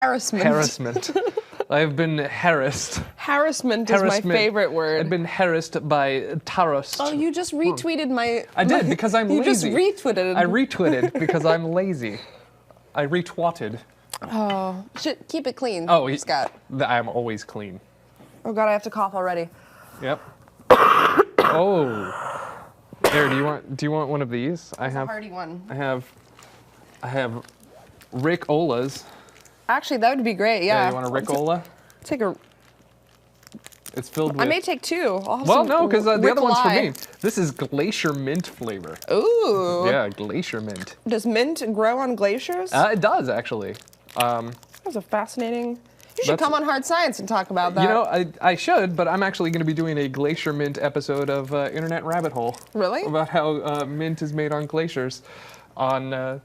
Harassment. Harassment. I've been harassed. Harassment is my favorite word. I've been harassed by Taros. Oh, you just retweeted my... I did, because I'm lazy. You just retweeted. I retweeted because I'm lazy. I retwatted. Oh, keep it clean, Scott. I'm always clean. Oh God, I have to cough already. Yep. Oh. There, do you want one of these? It's a hearty one. I have Rick Ola's. Actually, that would be great, yeah. You want a Rick Ola? Take a... It's filled with... I may take two. Well, no, because the other one's for me. This is glacier mint flavor. Ooh. Yeah, glacier mint. Does mint grow on glaciers? It does, actually. That's a fascinating... You should come on Hard Science and talk about that. You know, I should, but I'm actually going to be doing a glacier mint episode of Internet Rabbit Hole. Really? About how mint is made on glaciers that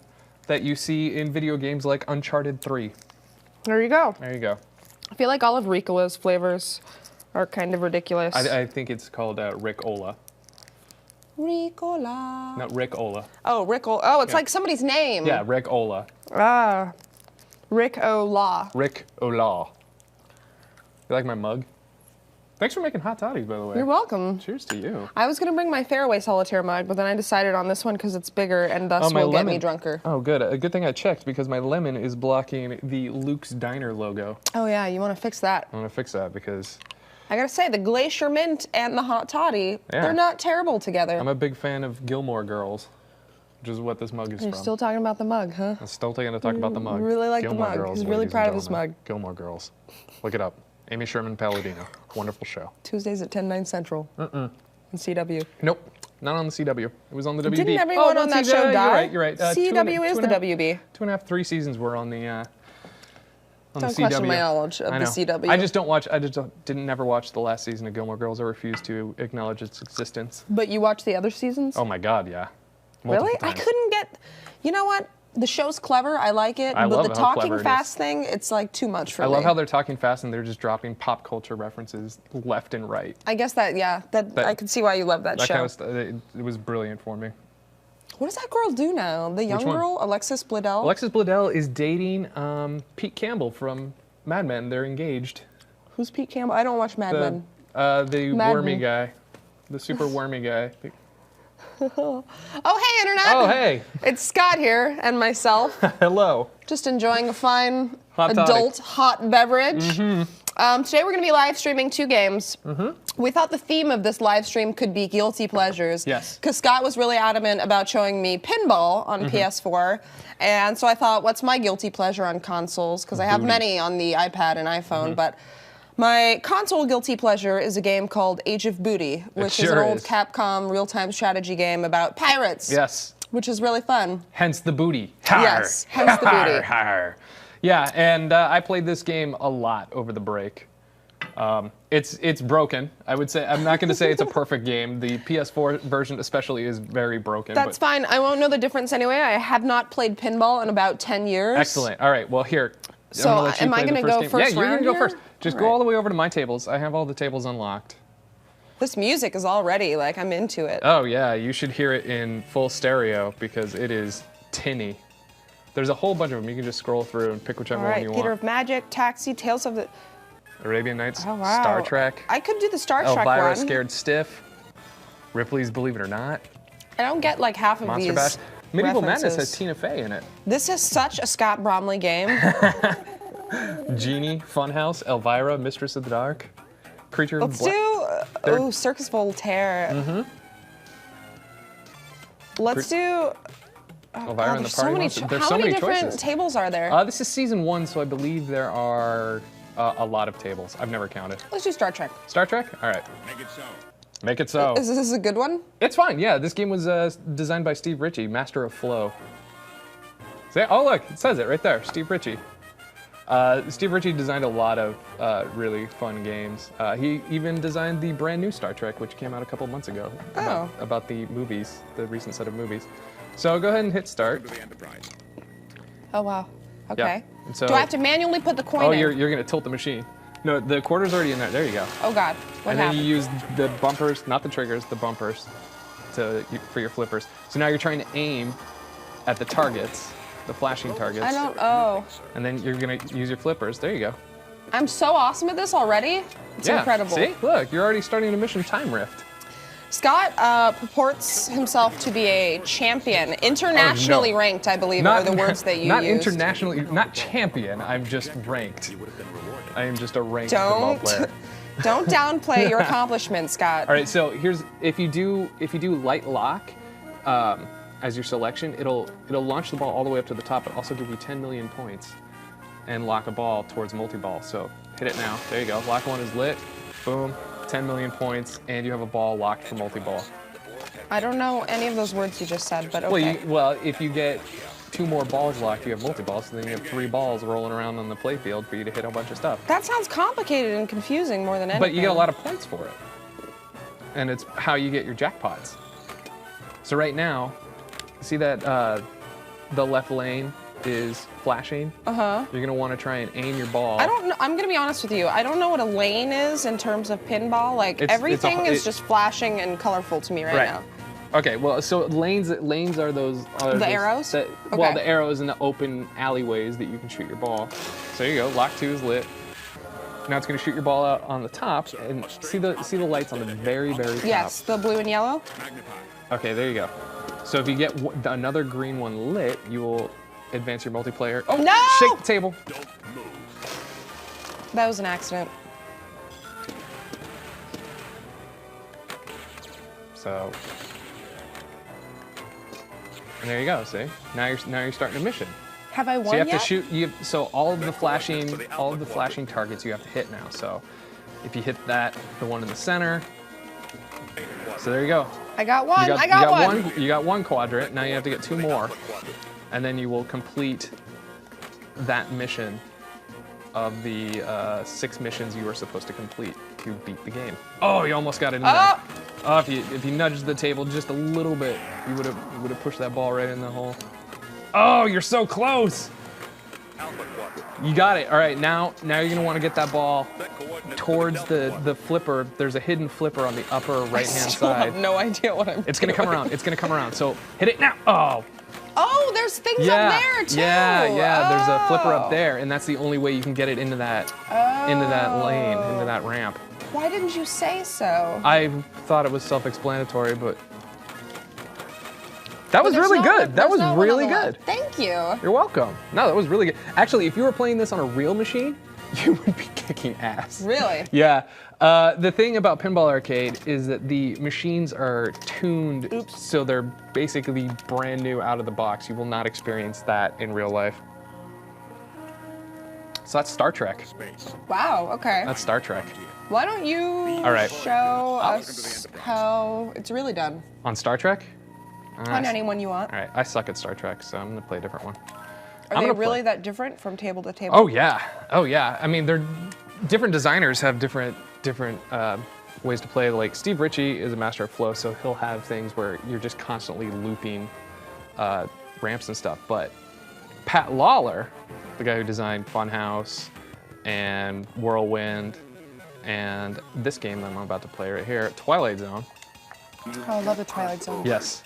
you see in video games like Uncharted 3. There you go. There you go. I feel like all of Ricola's flavors are kind of ridiculous. I think it's called Rick Ola. Ricola. No, Rick Ola. Oh, Rick Ola. Oh, it's like somebody's name. Yeah, Rick Ola. Ah. Rick Ola. Rick Ola. You like my mug? Thanks for making hot toddies, by the way. You're welcome. Cheers to you. I was going to bring my Fairway Solitaire mug, but then I decided on this one because it's bigger and thus will get me drunker. Oh, good. A good thing I checked because my lemon is blocking the Luke's Diner logo. Oh, yeah. You want to fix that. I want to fix that because... I got to say, the Glacier Mint and the Hot Toddy, they're not terrible together. I'm a big fan of Gilmore Girls, which is what this mug is from. You're still talking about the mug, huh? I'm still taking to talk about the mug. You really like Gilmore the mug. Girls, He's really proud of his mug. Gilmore Girls. Look it up. Amy Sherman Palladino. Wonderful show. Tuesdays at 10, 9 Central. On CW. Nope. Not on the CW. It was on the WB. Didn't everyone on that show die? You're right. CW is the WB. 2.5, 3 seasons were on the on Don't the CW. question my knowledge of the CW. I just don't watch. Didn't never watch the last season of Gilmore Girls. I refuse to acknowledge its existence. But you watched the other seasons? Oh my God, yeah. Really? I couldn't get. You know what? The show's clever. I like it. I but love the how talking clever it fast thing, it's like too much for me. I love how they're talking fast and they're just dropping pop culture references left and right. I guess that I can see why you love that show. Kind of it was brilliant for me. What does that girl do now? The young girl, Alexis Bledel? Alexis Bledel is dating Pete Campbell from Mad Men. They're engaged. Who's Pete Campbell? I don't watch Mad Men. The wormy guy. The super wormy guy. Oh, hey, Internet. Oh, hey. It's Scott here and myself. Hello. Just enjoying a fine adult hot beverage. Today we're going to be live streaming 2 games. We thought the theme of this live stream could be guilty pleasures. Yes. Because Scott was really adamant about showing me Pinball on PS4. And so I thought, what's my guilty pleasure on consoles? Because I have many on the iPad and iPhone. But my console guilty pleasure is a game called Age of Booty, which is an old Capcom real-time strategy game about pirates. Yes. Which is really fun. Hence the booty. Yes, hence the booty. Yeah, and I played this game a lot over the break. It's broken. I would say I'm not going to say it's a perfect game. The PS4 version especially is very broken. That's fine. I won't know the difference anyway. I have not played pinball in about 10 years. Excellent. All right. Well, here. So am I going to go first? Yeah, you're going to go first. Just go all the way over to my tables. I have all the tables unlocked. This music is already like I'm into it. Oh yeah, you should hear it in full stereo because it is tinny. There's a whole bunch of them. You can just scroll through and pick whichever one you want. Theater of Magic, Taxi, Tales of the Arabian Nights, oh, wow. Star Trek. I could do the Star Trek one. Elvira Scared Stiff, Ripley's Believe It or Not. I don't get like half of Monster these Bash. Medieval references. Madness has Tina Fey in it. This is such a Scott Bromley game. Genie, Funhouse, Elvira, Mistress of the Dark, Creature of do Circus Voltaire. Let's do Elvira and the Party Monster. There's how so many different choices. Tables are there? This is season 1, so I believe there are a lot of tables. I've never counted. Let's do Star Trek. Star Trek? All right. Make it so. Make it so. Is this a good one? It's fine, yeah. This game was designed by Steve Ritchie, master of flow. Oh, look, it says it right there, Steve Ritchie. Steve Ritchie designed a lot of really fun games. He even designed the brand new Star Trek, which came out a couple months ago, about the movies, the recent set of movies. So go ahead and hit start. Oh, wow. Okay. Yeah. So, do I have to manually put the coin in? Oh, you're going to tilt the machine. No, the quarter's already in there. There you go. Oh, God. What happened? Then you use the bumpers, not the triggers, the bumpers for your flippers. So now you're trying to aim at the targets. the flashing targets. I don't. Oh. And then you're gonna use your flippers. There you go. I'm so awesome at this already. It's incredible. See, look, you're already starting a mission time rift. Scott purports himself to be a champion, internationally ranked, I believe, are the words that you not used. Internationally, not champion. I'm just ranked. I am just a ranked pinball player. Don't downplay your accomplishments, Scott. All right, so here's if you do light lock as your selection, it'll launch the ball all the way up to the top, but also give you 10 million points and lock a ball towards multi-ball. So hit it now. There you go. Lock one is lit. Boom. 10 million points, and you have a ball locked for multi-ball. I don't know any of those words you just said, but okay. Well, if you get 2 more balls locked, you have multi-ball, so then you have 3 balls rolling around on the playfield for you to hit a bunch of stuff. That sounds complicated and confusing more than anything. But you get a lot of points for it. And it's how you get your jackpots. So right now, see that the left lane is flashing? Uh-huh. You're gonna wanna try and aim your ball. I don't know, I'm gonna be honest with you. I don't know what a lane is in terms of pinball. Like, everything is just flashing and colorful to me right now. Okay, well, so lanes are those... the arrows? Well, the arrows in the open alleyways that you can shoot your ball. So there you go, lock 2 is lit. Now it's gonna shoot your ball out on the top, and see the lights on the very, very top. Yes, the blue and yellow. Okay, there you go. So if you get another green one lit, you will advance your multiplayer. Oh, no! Shake the table. That was an accident. So, and there you go. See, now you're starting a mission. Have I won So you have yet? to shoot. So all of the flashing targets you have to hit now. So if you hit that, the one in the center. So there you go. I got one. I got one. You got 1 quadrant. Now you have to get 2 more, and then you will complete that mission of the 6 missions you were supposed to complete. You beat the game. Oh, you almost got it in there. Oh, if you nudged the table just a little bit, you would have pushed that ball right in the hole. Oh, you're so close. You got it. All right, now you're gonna want to get that ball towards the flipper. There's a hidden flipper on the upper right-hand side. I have no idea what I'm doing. It's gonna come around. It's gonna come around. So hit it now. Oh. Oh, there's things up there too. Yeah. There's a flipper up there, and that's the only way you can get it into that lane, into that ramp. Why didn't you say so? I thought it was self-explanatory, but that was really good. That was really good. Thank you. You're welcome. No, that was really good. Actually, if you were playing this on a real machine, you would be kicking ass. Really? Yeah. The thing about Pinball Arcade is that the machines are tuned so they're basically brand new out of the box. You will not experience that in real life. So that's Star Trek. Wow, okay. That's Star Trek. Why don't you show us how it's really done? On Star Trek? On anyone you want. All right, I suck at Star Trek, so I'm gonna play a different one. Are they really that different from table to table? Oh yeah, oh yeah. I mean, they're different designers have different ways to play. Like Steve Ritchie is a master of flow, so he'll have things where you're just constantly looping ramps and stuff. But Pat Lawler, the guy who designed Funhouse and Whirlwind and this game that I'm about to play right here, Twilight Zone. Oh, I love the Twilight Zone. Yes.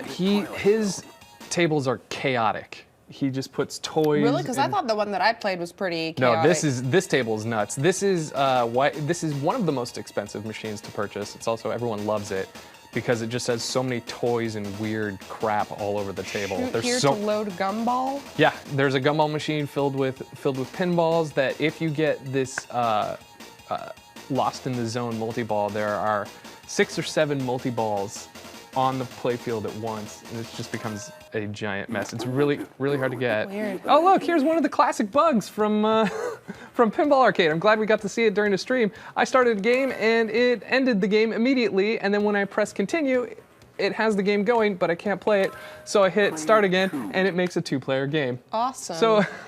His tables are chaotic. He just puts toys. Really? Because I thought the one that I played was pretty chaotic. No, this table is nuts. This is one of the most expensive machines to purchase. It's also everyone loves it because it just has so many toys and weird crap all over the table. Shoot here to load gumball? Yeah, there's a gumball machine filled with pinballs that if you get this Lost in the Zone multi-ball, there are 6 or 7 multi-balls on the playfield at once, and it just becomes a giant mess. It's really, really hard to get. Weird. Oh look, here's one of the classic bugs from Pinball Arcade. I'm glad we got to see it during the stream. I started a game and it ended the game immediately, and then when I press continue, it has the game going, but I can't play it. So I hit start again, and it makes a 2-player game. Awesome.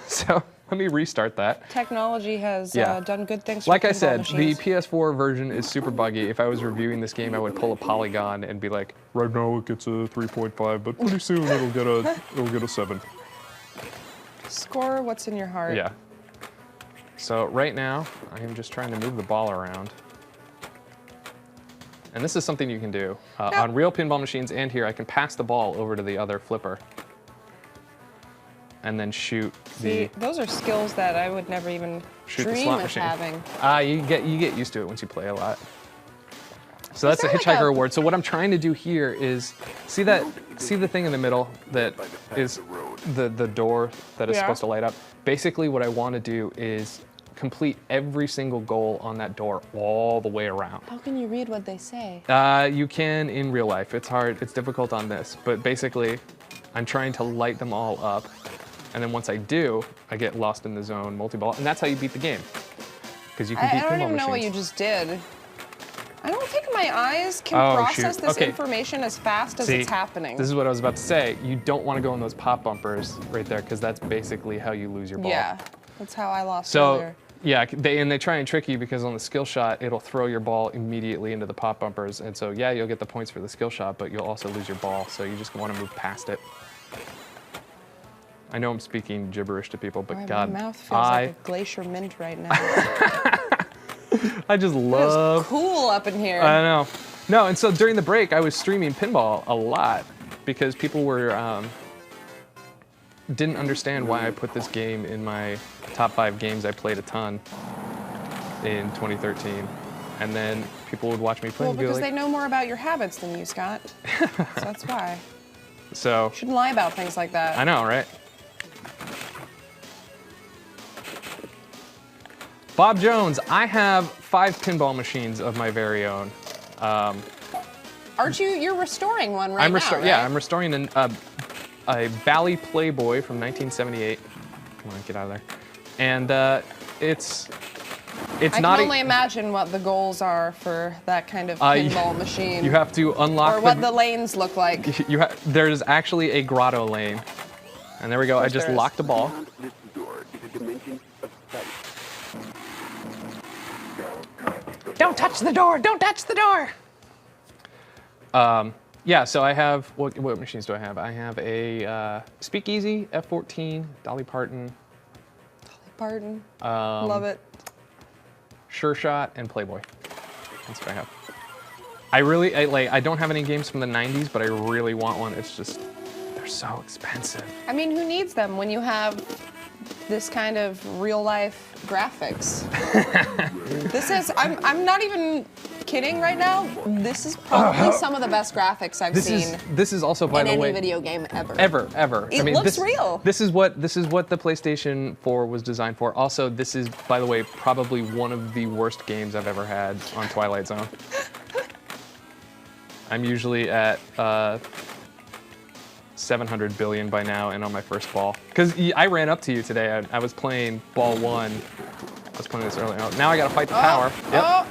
So let me restart that. Technology has done good things for Like I pinball said, machines. the PS4 version is super buggy. If I was reviewing this game, I would pull a polygon and be like, right now it gets a 3.5, but pretty soon it'll get a 7. Score what's in your heart. Yeah. So right now, I am just trying to move the ball around. And this is something you can do. On real pinball machines and here, I can pass the ball over to the other flipper. and then shoot See, those are skills that I would never even dream of having. You get used to it once you play a lot. So that's the there like hitchhiker a- award. So what I'm trying to do here is see the thing in the middle that is the door that is supposed to light up. Basically, what I want to do is complete every single goal on that door all the way around. How can you read what they say? You can in real life. It's hard. It's difficult on this. But basically, I'm trying to light them all up. And then once I do, I get lost in the zone multi-ball. And that's how you beat the game. Because you can beat pinball machines. I don't even know what you just did. I don't think my eyes can process this information as fast as it's happening. This is what I was about to say. You don't want to go on those pop bumpers right there, because that's basically how you lose your ball. Yeah, that's how I lost earlier. Yeah, they try and trick you because on the skill shot, it'll throw your ball immediately into the pop bumpers. And so, yeah, you'll get the points for the skill shot, but you'll also lose your ball. So you just want to move past it. I know I'm speaking gibberish to people, but God, my mouth feels like a glacier mint right now. I just love. It's cool up in here. I know. No, and so during the break, I was streaming pinball a lot because people were didn't understand why I put this game in my top 5 games I played a ton in 2013. And then people would watch me play and be because like, they know more about your habits than you, Scott. So that's why. So you shouldn't lie about things like that. I know, right? Bob Jones, I have 5 pinball machines of my very own. Aren't you? You're restoring one right now, right? Yeah, I'm restoring a Bally Playboy from 1978. Come on, get out of there. And it's I can only imagine what the goals are for that kind of pinball machine. You have to unlock. Or what the lanes look like. There's actually a grotto lane. And there we go. I just locked the ball. Don't touch the door! Don't touch the door! Yeah, so I have, what machines do I have? I have a Speakeasy, F14, Dolly Parton. Love it. Sure Shot, and Playboy. That's what I have. I don't have any games from the 90s, but I really want one. It's just, they're so expensive. I mean, who needs them when you have this kind of real life graphics? This is, I'm not even kidding right now. This is probably some of the best graphics I've seen. This is also, by the way, any video game ever. Ever. It looks real. This is what the PlayStation 4 was designed for. Also, this is, by the way, probably one of the worst games I've ever had on Twilight Zone. I'm usually at 700 billion by now and on my first ball. Because I ran up to you today. I was playing ball 1. I was playing this earlier. Oh, now I gotta fight the power. Yep.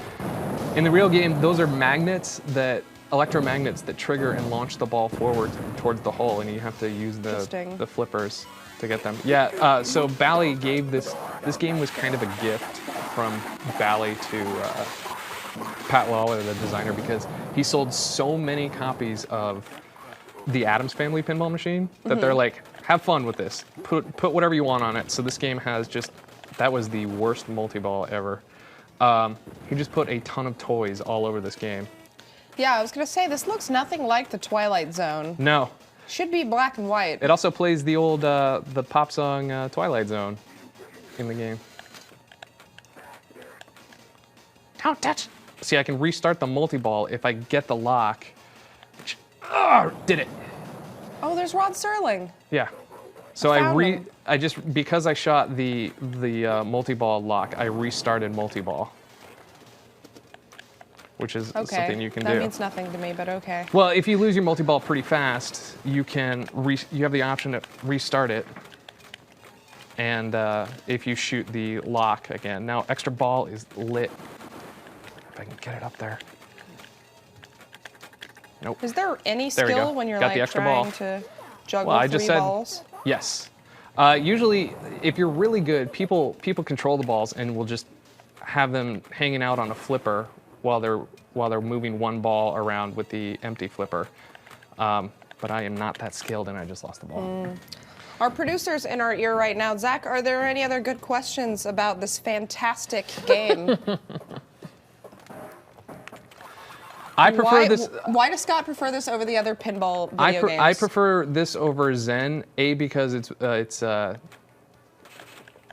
In the real game, those are magnets electromagnets that trigger and launch the ball forward towards the hole, and you have to use the flippers to get them. Yeah, so Bally gave this game was kind of a gift from Bally to Pat Lawler, the designer, because he sold so many copies of the Addams Family pinball machine that they're like, have fun with this. Put whatever you want on it. So this game has that was the worst multi-ball ever. He just put a ton of toys all over this game. Yeah, I was gonna say, this looks nothing like the Twilight Zone. No. Should be black and white. It also plays the old, the pop song Twilight Zone in the game. Don't touch. See, I can restart the multi-ball if I get the lock. Did it. Oh, there's Rod Serling. Yeah. So I just, because I shot the multi-ball lock, I restarted multi-ball. Which is something you can do. That means nothing to me, but okay. Well, if you lose your multi-ball pretty fast, you have the option to restart it. And if you shoot the lock again. Now, extra ball is lit. If I can get it up there. Nope. Is there any skill when you're like trying to juggle 3 balls? Yes. Usually, if you're really good, people control the balls and will just have them hanging out on a flipper while they're moving one ball around with the empty flipper. But I am not that skilled, and I just lost the ball. Our producer's in our ear right now. Zach, are there any other good questions about this fantastic game? I prefer this. Why does Scott prefer this over the other pinball video games? I prefer this over Zen. Because it's I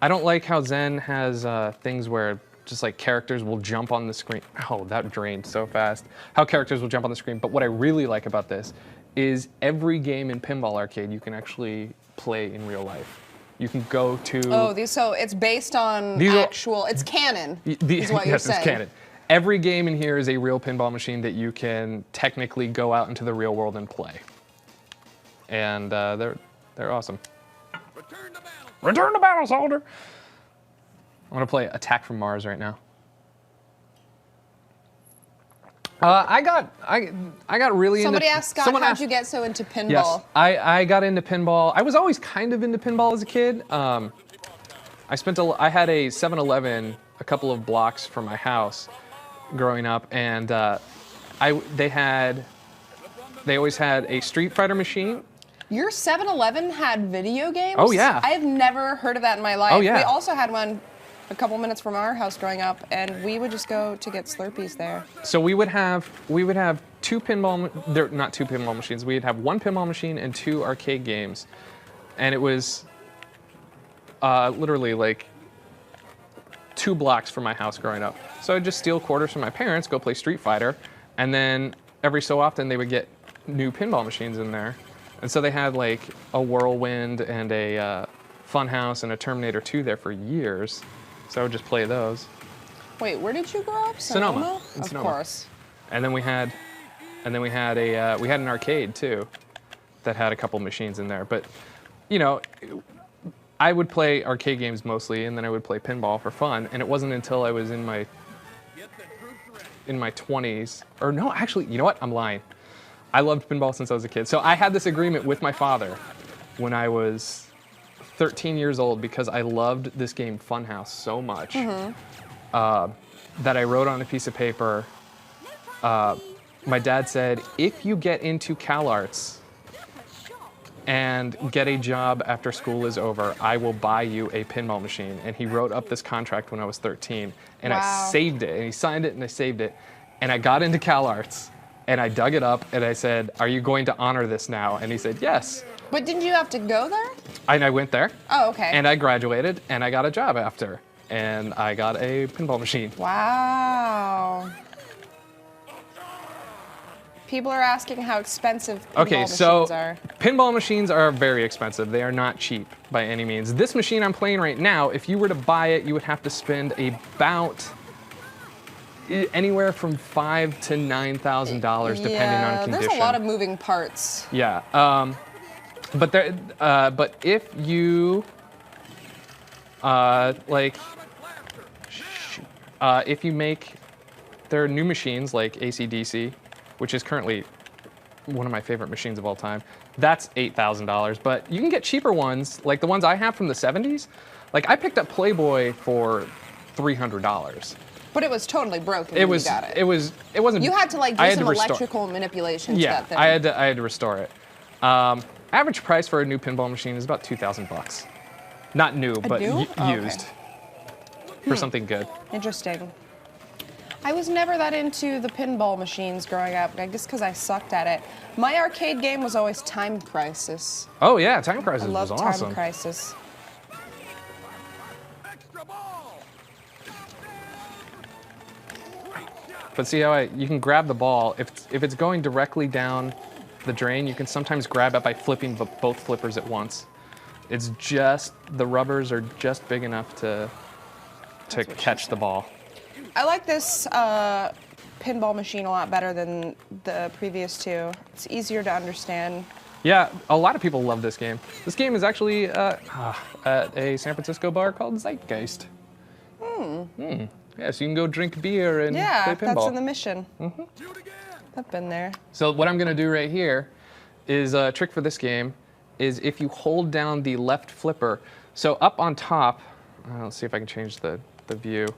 don't like how Zen has things where just like characters will jump on the screen. Oh, that drained so fast. How characters will jump on the screen. But what I really like about this is every game in Pinball Arcade you can actually play in real life. You can go to. Oh, so it's based on actual. It's canon. Is what you're saying. Yes, it's canon. Every game in here is a real pinball machine that you can technically go out into the real world and play. And they're awesome. Return to battle. Return to battle, soldier. I want to play Attack from Mars right now. I got really into. Somebody asked Scott, how'd you get so into pinball? Yes, I got into pinball. I was always kind of into pinball as a kid. I had a 7-Eleven a couple of blocks from my house growing up, and they always had a Street Fighter machine. Your 7-Eleven had video games? Oh yeah. I have never heard of that in my life. Oh yeah. We also had one a couple minutes from our house growing up, and we would just go to get Slurpees there. So we would have two pinball, not two pinball machines. We'd have one pinball machine and two arcade games, and it was literally like 2 blocks from my house growing up. So I'd just steal quarters from my parents, go play Street Fighter, and then every so often they would get new pinball machines in there. And so they had like a Whirlwind and a Funhouse and a Terminator 2 there for years. So I would just play those. Wait, where did you grow up? Sonoma. In of Sonoma. Course. And then we had an arcade too, that had a couple machines in there. But, you know, I would play arcade games mostly, and then I would play pinball for fun. And it wasn't until I was in my 20s, or no, actually, you know what? I'm lying. I loved pinball since I was a kid. So I had this agreement with my father when I was 13 years old because I loved this game Funhouse so much that I wrote on a piece of paper. My dad said, if you get into CalArts and get a job after school is over, I will buy you a pinball machine. And he wrote up this contract when I was 13, and I saved it, and he signed it, and I saved it. And I got into CalArts, and I dug it up, and I said, are you going to honor this now? And he said, yes. But didn't you have to go there? And I went there. Oh, okay. And I graduated, and I got a job after. And I got a pinball machine. Wow. People are asking how expensive pinball machines are. Pinball machines are very expensive. They are not cheap by any means. This machine I'm playing right now, if you were to buy it, you would have to spend about anywhere from $5,000 to $9,000 depending on condition. There's a lot of moving parts. Yeah, but if you if you make, there are new machines like AC/DC, which is currently one of my favorite machines of all time. That's $8,000, but you can get cheaper ones, like the ones I have from the 70s. Like I picked up Playboy for $300. But it was totally broken when you got it. It wasn't. You had to like do some electrical manipulation to that thing. I had to restore it. Average price for a new pinball machine is about $2,000. Not new, but used for something good. Interesting. I was never that into the pinball machines growing up, I guess because I sucked at it. My arcade game was always Time Crisis. Oh yeah, Time Crisis was awesome. I loved Time Crisis. But see how you can grab the ball. If it's going directly down the drain, you can sometimes grab it by flipping both flippers at once. It's just, the rubbers are just big enough to catch the ball. I like this pinball machine a lot better than the previous two. It's easier to understand. Yeah, a lot of people love this game. This game is actually at a San Francisco bar called Zeitgeist. Yeah, so you can go drink beer and play pinball. Yeah, that's in the mission. I've been there. So what I'm going to do right here is a trick for this game is if you hold down the left flipper. So up on top, let's see if I can change the view.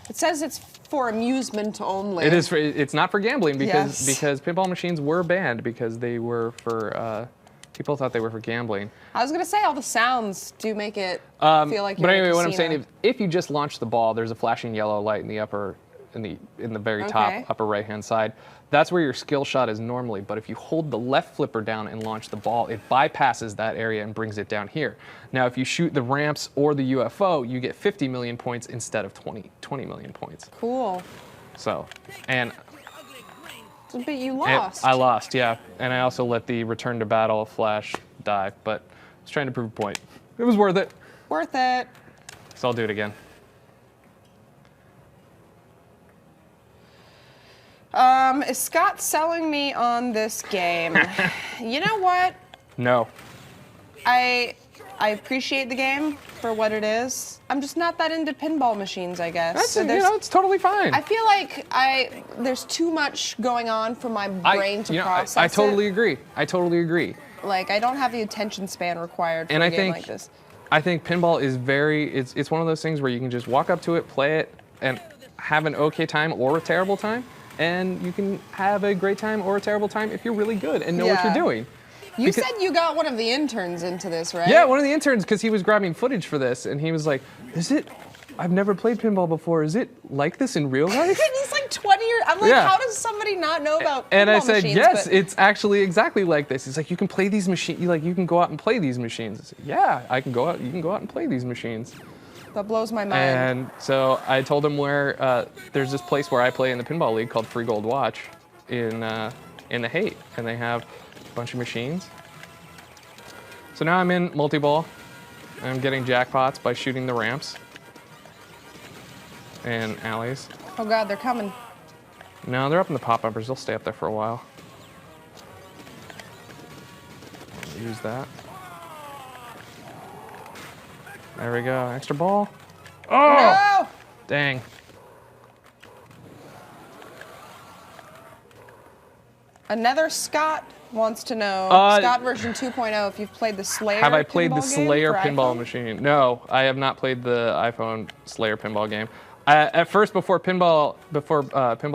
It says it's for amusement only. It is. It's not for gambling because pinball machines were banned because they were for people thought they were for gambling. I was gonna say all the sounds do make it feel like you're But anyway, in a what I'm casino. saying is if you just launch the ball, there's a flashing yellow light in the upper in the very Okay. top upper right-hand side. That's where your skill shot is normally, but if you hold the left flipper down and launch the ball, it bypasses that area and brings it down here. Now, if you shoot the ramps or the UFO, you get 50 million points instead of 20 million points. Cool. So, and But you lost. I lost, yeah. And I also let the return to battle flash die, but I was trying to prove a point. It was worth it. Worth it. So I'll do it again. Is Scott selling me on this game? You know what? No. I appreciate the game for what it is. I'm just not that into pinball machines, I guess. That's, So it's totally fine. I feel like there's too much going on for my brain to process. I totally agree. I totally agree. Like, I don't have the attention span required for And a I game think like this. I think pinball is it's one of those things where you can just walk up to it, play it, and have an okay time or a terrible time. And you can have a great time or a terrible time if you're really good and know what you're doing. You said you got one of the interns into this, right? Yeah, one of the interns, because he was grabbing footage for this, and he was like, I've never played pinball before. Is it like this in real life? He's like 20 years. I'm like, Yeah. how does somebody not know about pinball And I said, machines? yes, But it's actually exactly like this. He's like, you can play these machines. You can go out and play these machines. I said, yeah, I can go out. You can go out and play these machines. that blows my mind. And so I told him where there's this place where I play in the pinball league called Free Gold Watch in the Haight, and they have a bunch of machines. So now I'm in multi-ball. I'm getting jackpots by shooting the ramps and alleys. Oh God, they're coming. No, they're up in the pop-uppers. They'll stay up there for a while. Use that. There we go. Extra ball. Oh! No! Dang. Another Scott wants to know, Scott version 2.0, if you've played the Slayer Have I played the pinball game Slayer for pinball iPhone? machine? No, I have not played the iPhone Slayer pinball game. At first, before Pinball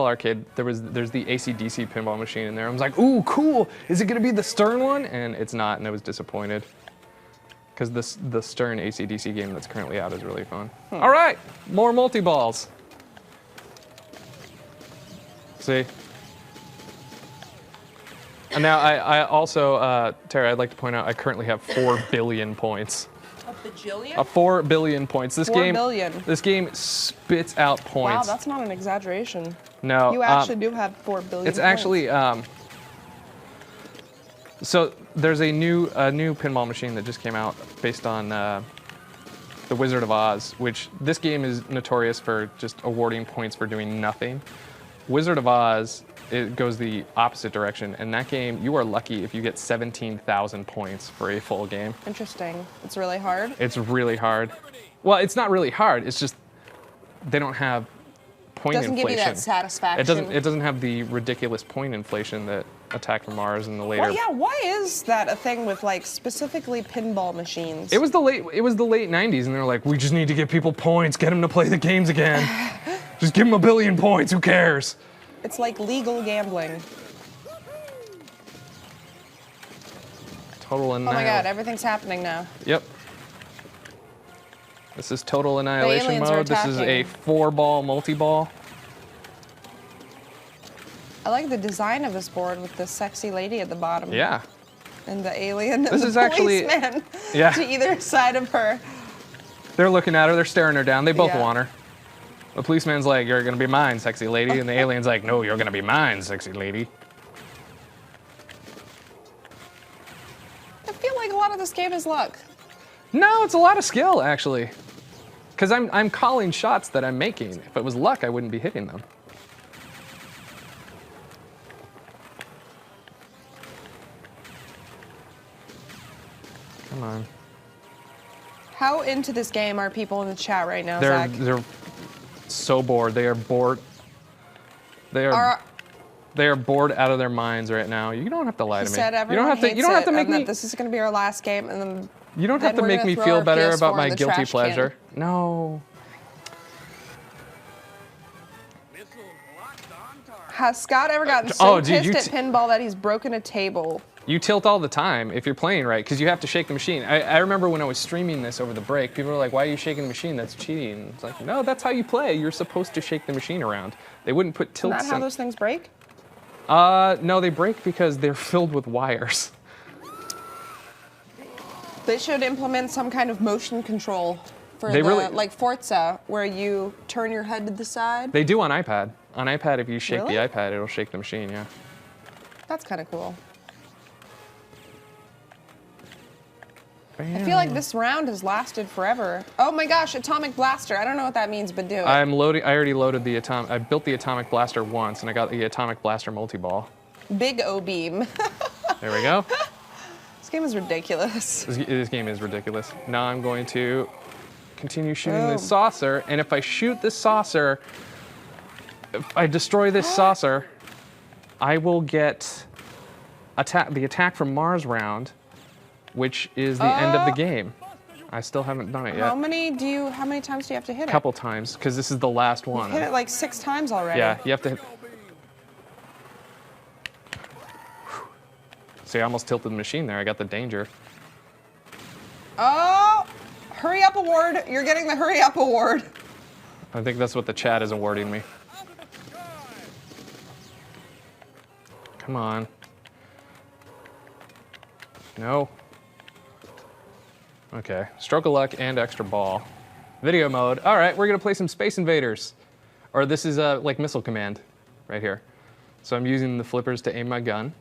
Arcade, there's the AC/DC pinball machine in there. I was like, ooh, cool. Is it gonna be the Stern one? And it's not, and I was disappointed. Because the Stern AC/DC game that's currently out is really fun. All right, more multi-balls. See? And now I also, Tara, I'd like to point out I currently have 4 billion points. A bajillion? 4 billion points. This 4 billion. This game spits out Wow, points. that's not an exaggeration. No. You actually do have 4 billion It's points. actually so there's a new pinball machine that just came out based on the Wizard of Oz, which this game is notorious for just awarding points for doing nothing. Wizard of Oz, it goes the opposite direction. In that game, you are lucky if you get 17,000 points for a full game. Interesting. It's really hard. It's really hard. Well, it's not really hard. It's just they don't have point Doesn't inflation. give you that satisfaction. It doesn't have the ridiculous point inflation that Attack from Mars and the later. Well, yeah. Why is that a thing with like specifically pinball machines? It was the late 90s, and they're like, we just need to give people points, get them to play the games again. Just give them 1 billion points. Who cares? It's like legal gambling. Total Oh annihilation. my God, everything's happening now. Yep. This is total annihilation aliens are mode. This is a attacking. 4-ball multi-ball. I like the design of this board with the sexy lady at the bottom. Yeah. And the alien and This the is actually- policeman Yeah. to either side of her. They're looking at her. They're staring her down. They both Yeah. want her. The policeman's like, you're gonna be mine, sexy lady. And the alien's like, no, you're gonna be mine, sexy lady. I feel like a lot of this game is luck. No, it's a lot of skill, actually. Because I'm calling shots that I'm making. If it was luck, I wouldn't be hitting them. Come on. How into this game are people in the chat right now, Zach? They're so bored. They are bored. They are bored out of their minds right now. You don't have to lie He to me. said You everyone don't have to. hates You don't have to it, make and me. that this is going to be our last game, and then You don't have then to we're make gonna me throw feel our better PS4 about in my the guilty trash can. pleasure. No. Has Scott ever gotten Oh, so dude, pissed at pinball that he's broken a table? You tilt all the time if you're playing right, because you have to shake the machine. I remember when I was streaming this over the break, people were like, why are you shaking the machine? That's cheating. It's like, no, that's how you play. You're supposed to shake the machine around. They wouldn't put tilts in. Isn't that how those things break? No, they break because they're filled with wires. They should implement some kind of motion control for like Forza, where you turn your head to the side. They do on iPad. On iPad, if you shake Really? the iPad, it'll shake the machine, yeah. That's kind of cool. Bam. I feel like this round has lasted forever. Oh my gosh, atomic blaster. I don't know what that means, but do it. I'm loading. I already loaded the atomic. I built the atomic blaster once, and I got the atomic blaster multi-ball. Big O-beam. There we go. This game is ridiculous. This game is ridiculous. Now I'm going to continue shooting this saucer, and if I shoot this saucer, if I destroy this saucer, I will get the attack from Mars round, which is the end of the game. I still haven't done it yet. How many times do you have to hit it? A couple times, because this is the last one. You've hit it like 6 times already. Yeah, you have to hit. See, I almost tilted the machine there. I got the danger. Oh, hurry up award. You're getting the hurry up award. I think that's what the chat is awarding me. Come on. No. Okay, stroke of luck and extra ball. Video mode. All right, we're gonna play some Space Invaders. Or this is like Missile Command right here. So I'm using the flippers to aim my gun.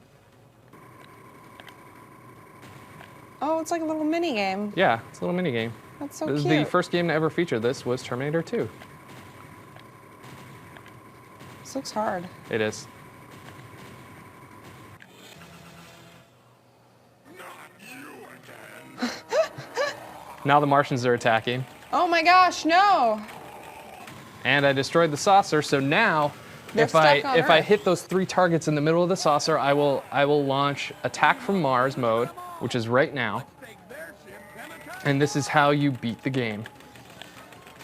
Oh, it's like a little mini game. Yeah, it's a little mini game. That's so This cute. is the first game to ever feature this was Terminator 2. This looks hard. It is. Now the Martians are attacking. Oh my gosh, no! And I destroyed the saucer, so now if I hit those 3 targets in the middle of the saucer, I will launch Attack from Mars mode, which is right now. And this is how you beat the game.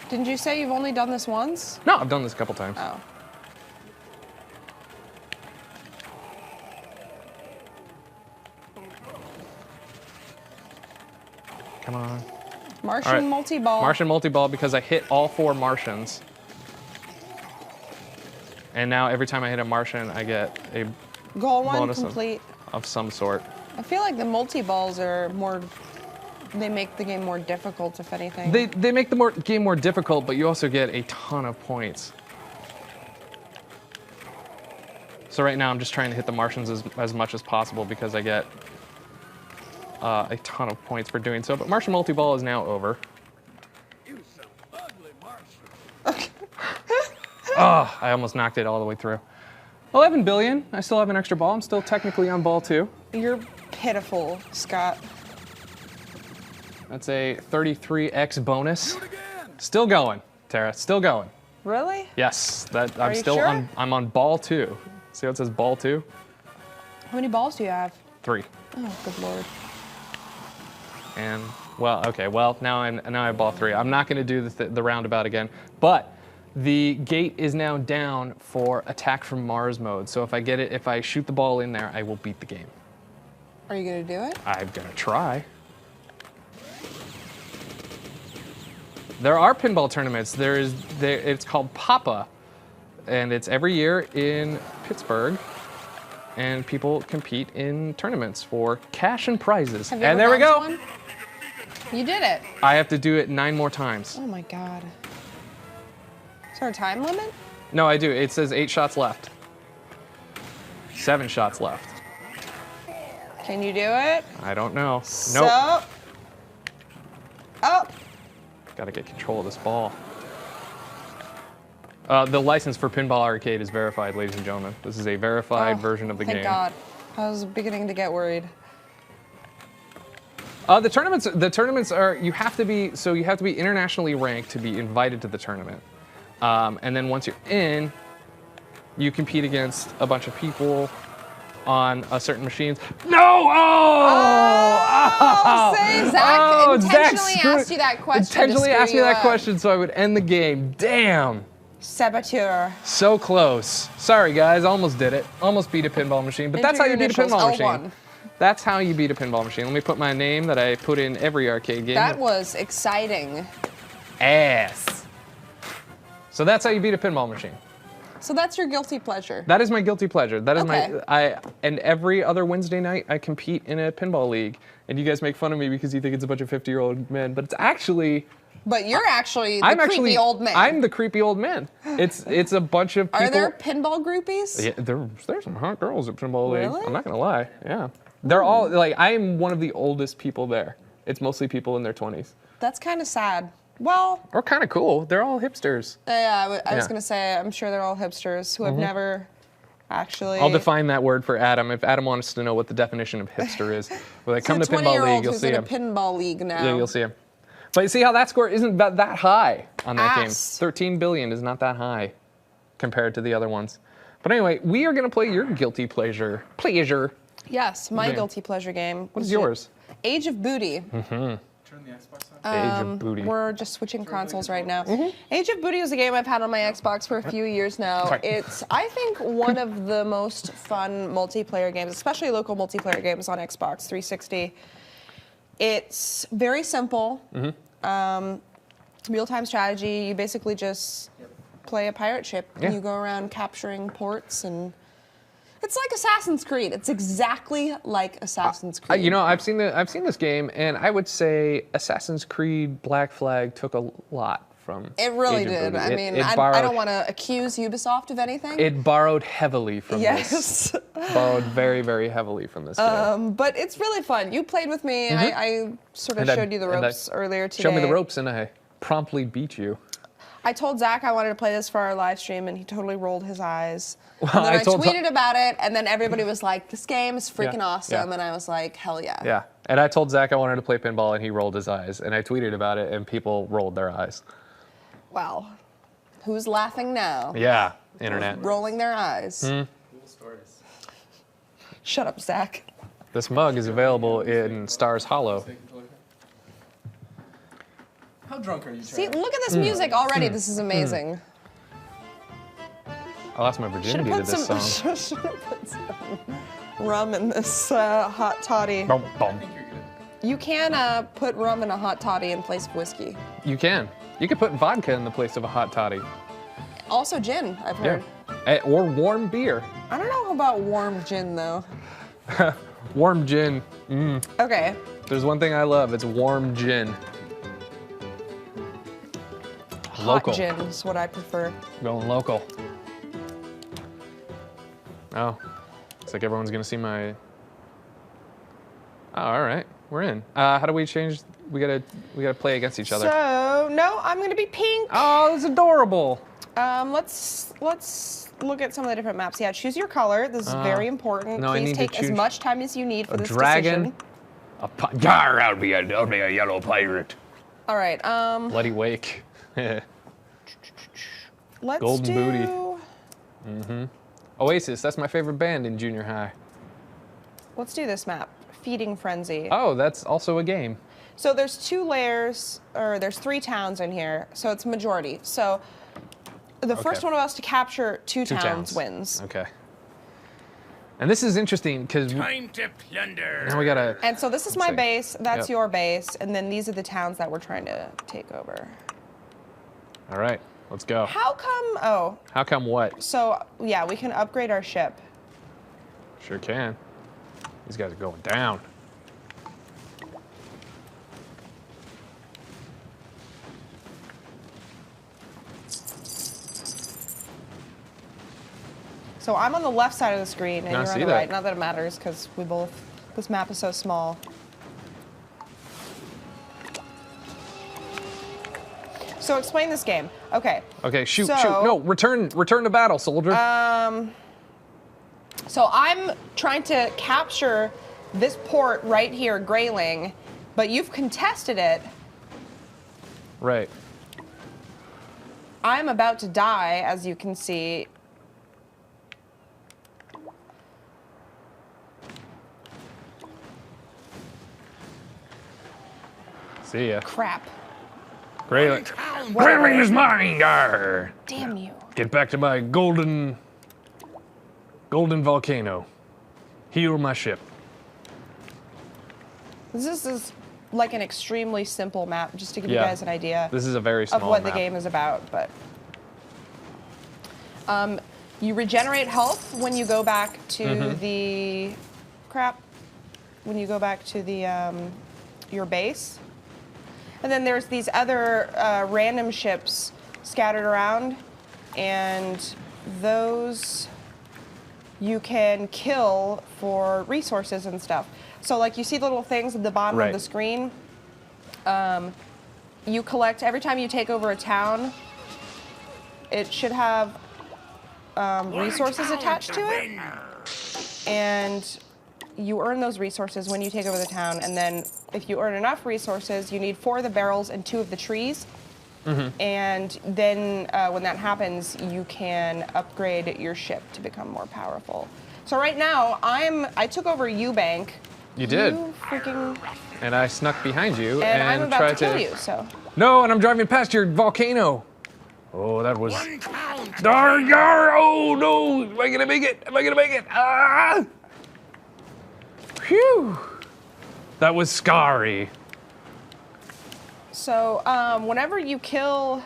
Didn't you say you've only done this once? No, I've done this a couple times. Oh. Come on. Martian multi-ball. Martian multi-ball because I hit all 4 Martians. And now every time I hit a Martian, I get a Goal 1 bonus complete. of some sort. I feel like the multi-balls are more, they make the game more difficult, if anything. They make the game more difficult, but you also get a ton of points. So right now I'm just trying to hit the Martians as much as possible because I get a ton of points for doing so. But Martian multi-ball is now over. Oh, I almost knocked it all the way through. 11 billion. I still have an extra ball. I'm still technically on ball 2. You're pitiful, Scott. That's a 33x bonus. Still going, Tara. Still going. Really? Yes. That Are I'm you still sure? on. I'm on ball 2. See how it says ball 2? How many balls do you have? 3. Oh, good lord. And well, okay. Well, now I have ball 3. I'm not going to do the roundabout again, but the gate is now down for Attack from Mars mode. So if I shoot the ball in there, I will beat the game. Are you gonna do it? I'm gonna try. There are pinball tournaments. It's called Papa, and it's every year in Pittsburgh, and people compete in tournaments for cash and prizes. Have you And ever there we gone go. to one? You did it. I have to do it 9 more times. Oh my god. Is there a time limit? No, I do. It says 8 shots left. 7 shots left. Can you do it? I don't know. So, Nope. oh, Got to get control of this ball. The license for Pinball Arcade is verified, ladies and gentlemen. This is a verified version of the game. thank God. I was beginning to get worried. The tournaments are, you have to be internationally ranked to be invited to the tournament. And then once you're in, you compete against a bunch of people on certain machines. No! Say Zach intentionally asked you that question. Intentionally asked me that question so I would end the game. Damn. Saboteur. So close. Sorry guys, almost did it. Almost beat a pinball machine, but that's how you beat a pinball machine. L1. That's how you beat a pinball machine. Let me put my name that I put in every arcade game. That was exciting. Ass. So that's how you beat a pinball machine. So that's your guilty pleasure. That is my guilty pleasure. That is Okay. and every other Wednesday night I compete in a pinball league. And you guys make fun of me because you think it's a bunch of 50-year-old men, but it's actually... But you're actually the creepy old man. I'm the creepy old man. It's a bunch of people. Are there pinball groupies? Yeah, there's some hot girls at pinball league. Really? I'm not gonna lie. Yeah, they're all like I'm one of the oldest people there. It's mostly people in their 20s. That's kind of sad. Well, Or kind of cool. They're all hipsters. yeah, I was Yeah. gonna say I'm sure they're all hipsters who have never actually. I'll define that word for Adam. If Adam wants to know what the definition of hipster is, when they come to pinball league, you'll who's see in him. a pinball league now. Yeah, you'll see him. But you see how that score isn't that high on that game. Ass. 13 billion is not that high compared to the other ones. But anyway, we are going to play your guilty pleasure. Yes, my Okay. guilty pleasure game. What is yours? Age of Booty. Turn the Xbox on. Age of Booty. We're just switching consoles right now. Age of Booty is a game I've had on my Xbox for a few years now. Sorry. It's, I think, one of the most fun multiplayer games, especially local multiplayer games on Xbox 360. It's very simple. Real-time strategy. You basically just play a pirate ship. Yeah. And you go around capturing ports, and it's like Assassin's Creed. It's exactly like Assassin's Creed. You know, I've seen this game, and I would say Assassin's Creed Black Flag took a lot from. It really Age of did. Booty. I mean, I borrowed- don't want to accuse Ubisoft of anything. It borrowed heavily from this. Yes. Borrowed very, very heavily from this game. But it's really fun. You played with me. I sort of And I- showed you the and I ropes earlier today. Show me the ropes, and I promptly beat you. I told Zach I wanted to play this for our live stream, and he totally rolled his eyes. Well, and then I I told- tweeted about it, and then everybody was like, this game is freaking Yeah, awesome. yeah. And I was like, hell yeah. Yeah, and I told Zach I wanted to play pinball, and he rolled his eyes. And I tweeted about it, and people rolled their eyes. Wow. Who's laughing now? Yeah, internet. Rolling their eyes. Cool stories. Shut up, Zach. This mug is available in Stars Hollow. Take control. How drunk are you, See, Charlie? look at this music already. This is amazing. I lost my Should virginity have to put this some, song. should have put some rum in this hot toddy. Bum, I bum. think you're good. You can put rum in a hot toddy in place of whiskey. You can. You could put vodka in the place of a hot toddy. Also gin, I've Yeah. heard. Or warm beer. I don't know about warm gin though. Warm gin. Okay. There's one thing I love. It's warm gin. Hot Local. gin is what I prefer. Going local. Oh, looks like everyone's gonna see my. Oh, all right, we're in. How do we change? We gotta play against each other. So no, I'm gonna be pink. Oh, that's adorable. Let's look at some of the different maps. Yeah, choose your color. This is very important. no, I Please need to take as choose much time as you need for A this dragon. decision. Yar, I'll be a yellow pirate. All right. Bloody Wake. Let's Golden do. Booty. Oasis. That's my favorite band in junior high. Let's do this map. Feeding Frenzy. Oh, that's also a game. So there's 2 layers, or there's 3 towns in here, so it's majority. So the first Okay. one of us to capture 2 Two towns wins. Okay. And this is interesting because Time to plunder. now we gotta. And so this is my Let's see. base, that's Yep. your base, and then these are the towns that we're trying to take over. All right, let's go. How come, oh, How come what? so yeah, we can upgrade our ship. Sure can. These guys are going down. So I'm on the left side of the screen, and I you're on see the that. right. Not that it matters, because we both, this map is so small. So explain this game. Okay. Okay, shoot, So- shoot. No, return to battle, soldier. So I'm trying to capture this port right here, Grayling, but you've contested it. Right. I'm about to die, as you can see. See ya. Crap. Grayling. Grayling is mine, gar. Damn you. Get back to my golden volcano. Heal my ship. This is like an extremely simple map, just to give you Yeah. guys an idea This is a very small of what map. the game is about. But you regenerate health when you go back to the when you go back to the your base, and then there's these other random ships scattered around, and those you can kill for resources and stuff. So like you see the little things at the bottom of the screen. You collect every time you take over a town. It should have resources attached to it, and you earn those resources when you take over the town. And then if you earn enough resources, you need 4 of the barrels and 2 of the trees. And then when that happens, you can upgrade your ship to become more powerful. So right now, I took over Eubank. You did. You freaking... And I snuck behind you And I'm about tried to kill you, so... No, and I'm driving past your volcano. Oh, that was... Oh, no! Am I gonna make it? Am I gonna make it? Ah! Phew! That was scary. So, whenever you kill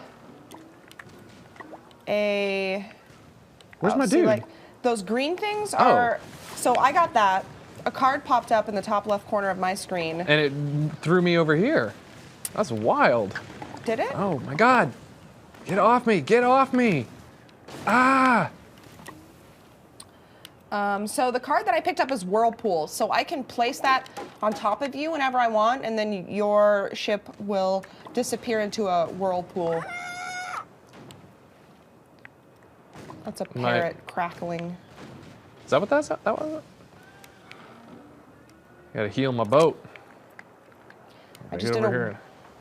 a... Where's my see, dude? like, those green things are... So I got that. A card popped up in the top left corner of my screen. And it threw me over here. That's wild. Did it? Oh my God. Get off me, get off me. Ah! So the card that I picked up is Whirlpool. So I can place that on top of you whenever I want, and then your ship will disappear into a whirlpool. That's a parrot crackling. Is that what that was? Gotta heal my boat. I just did a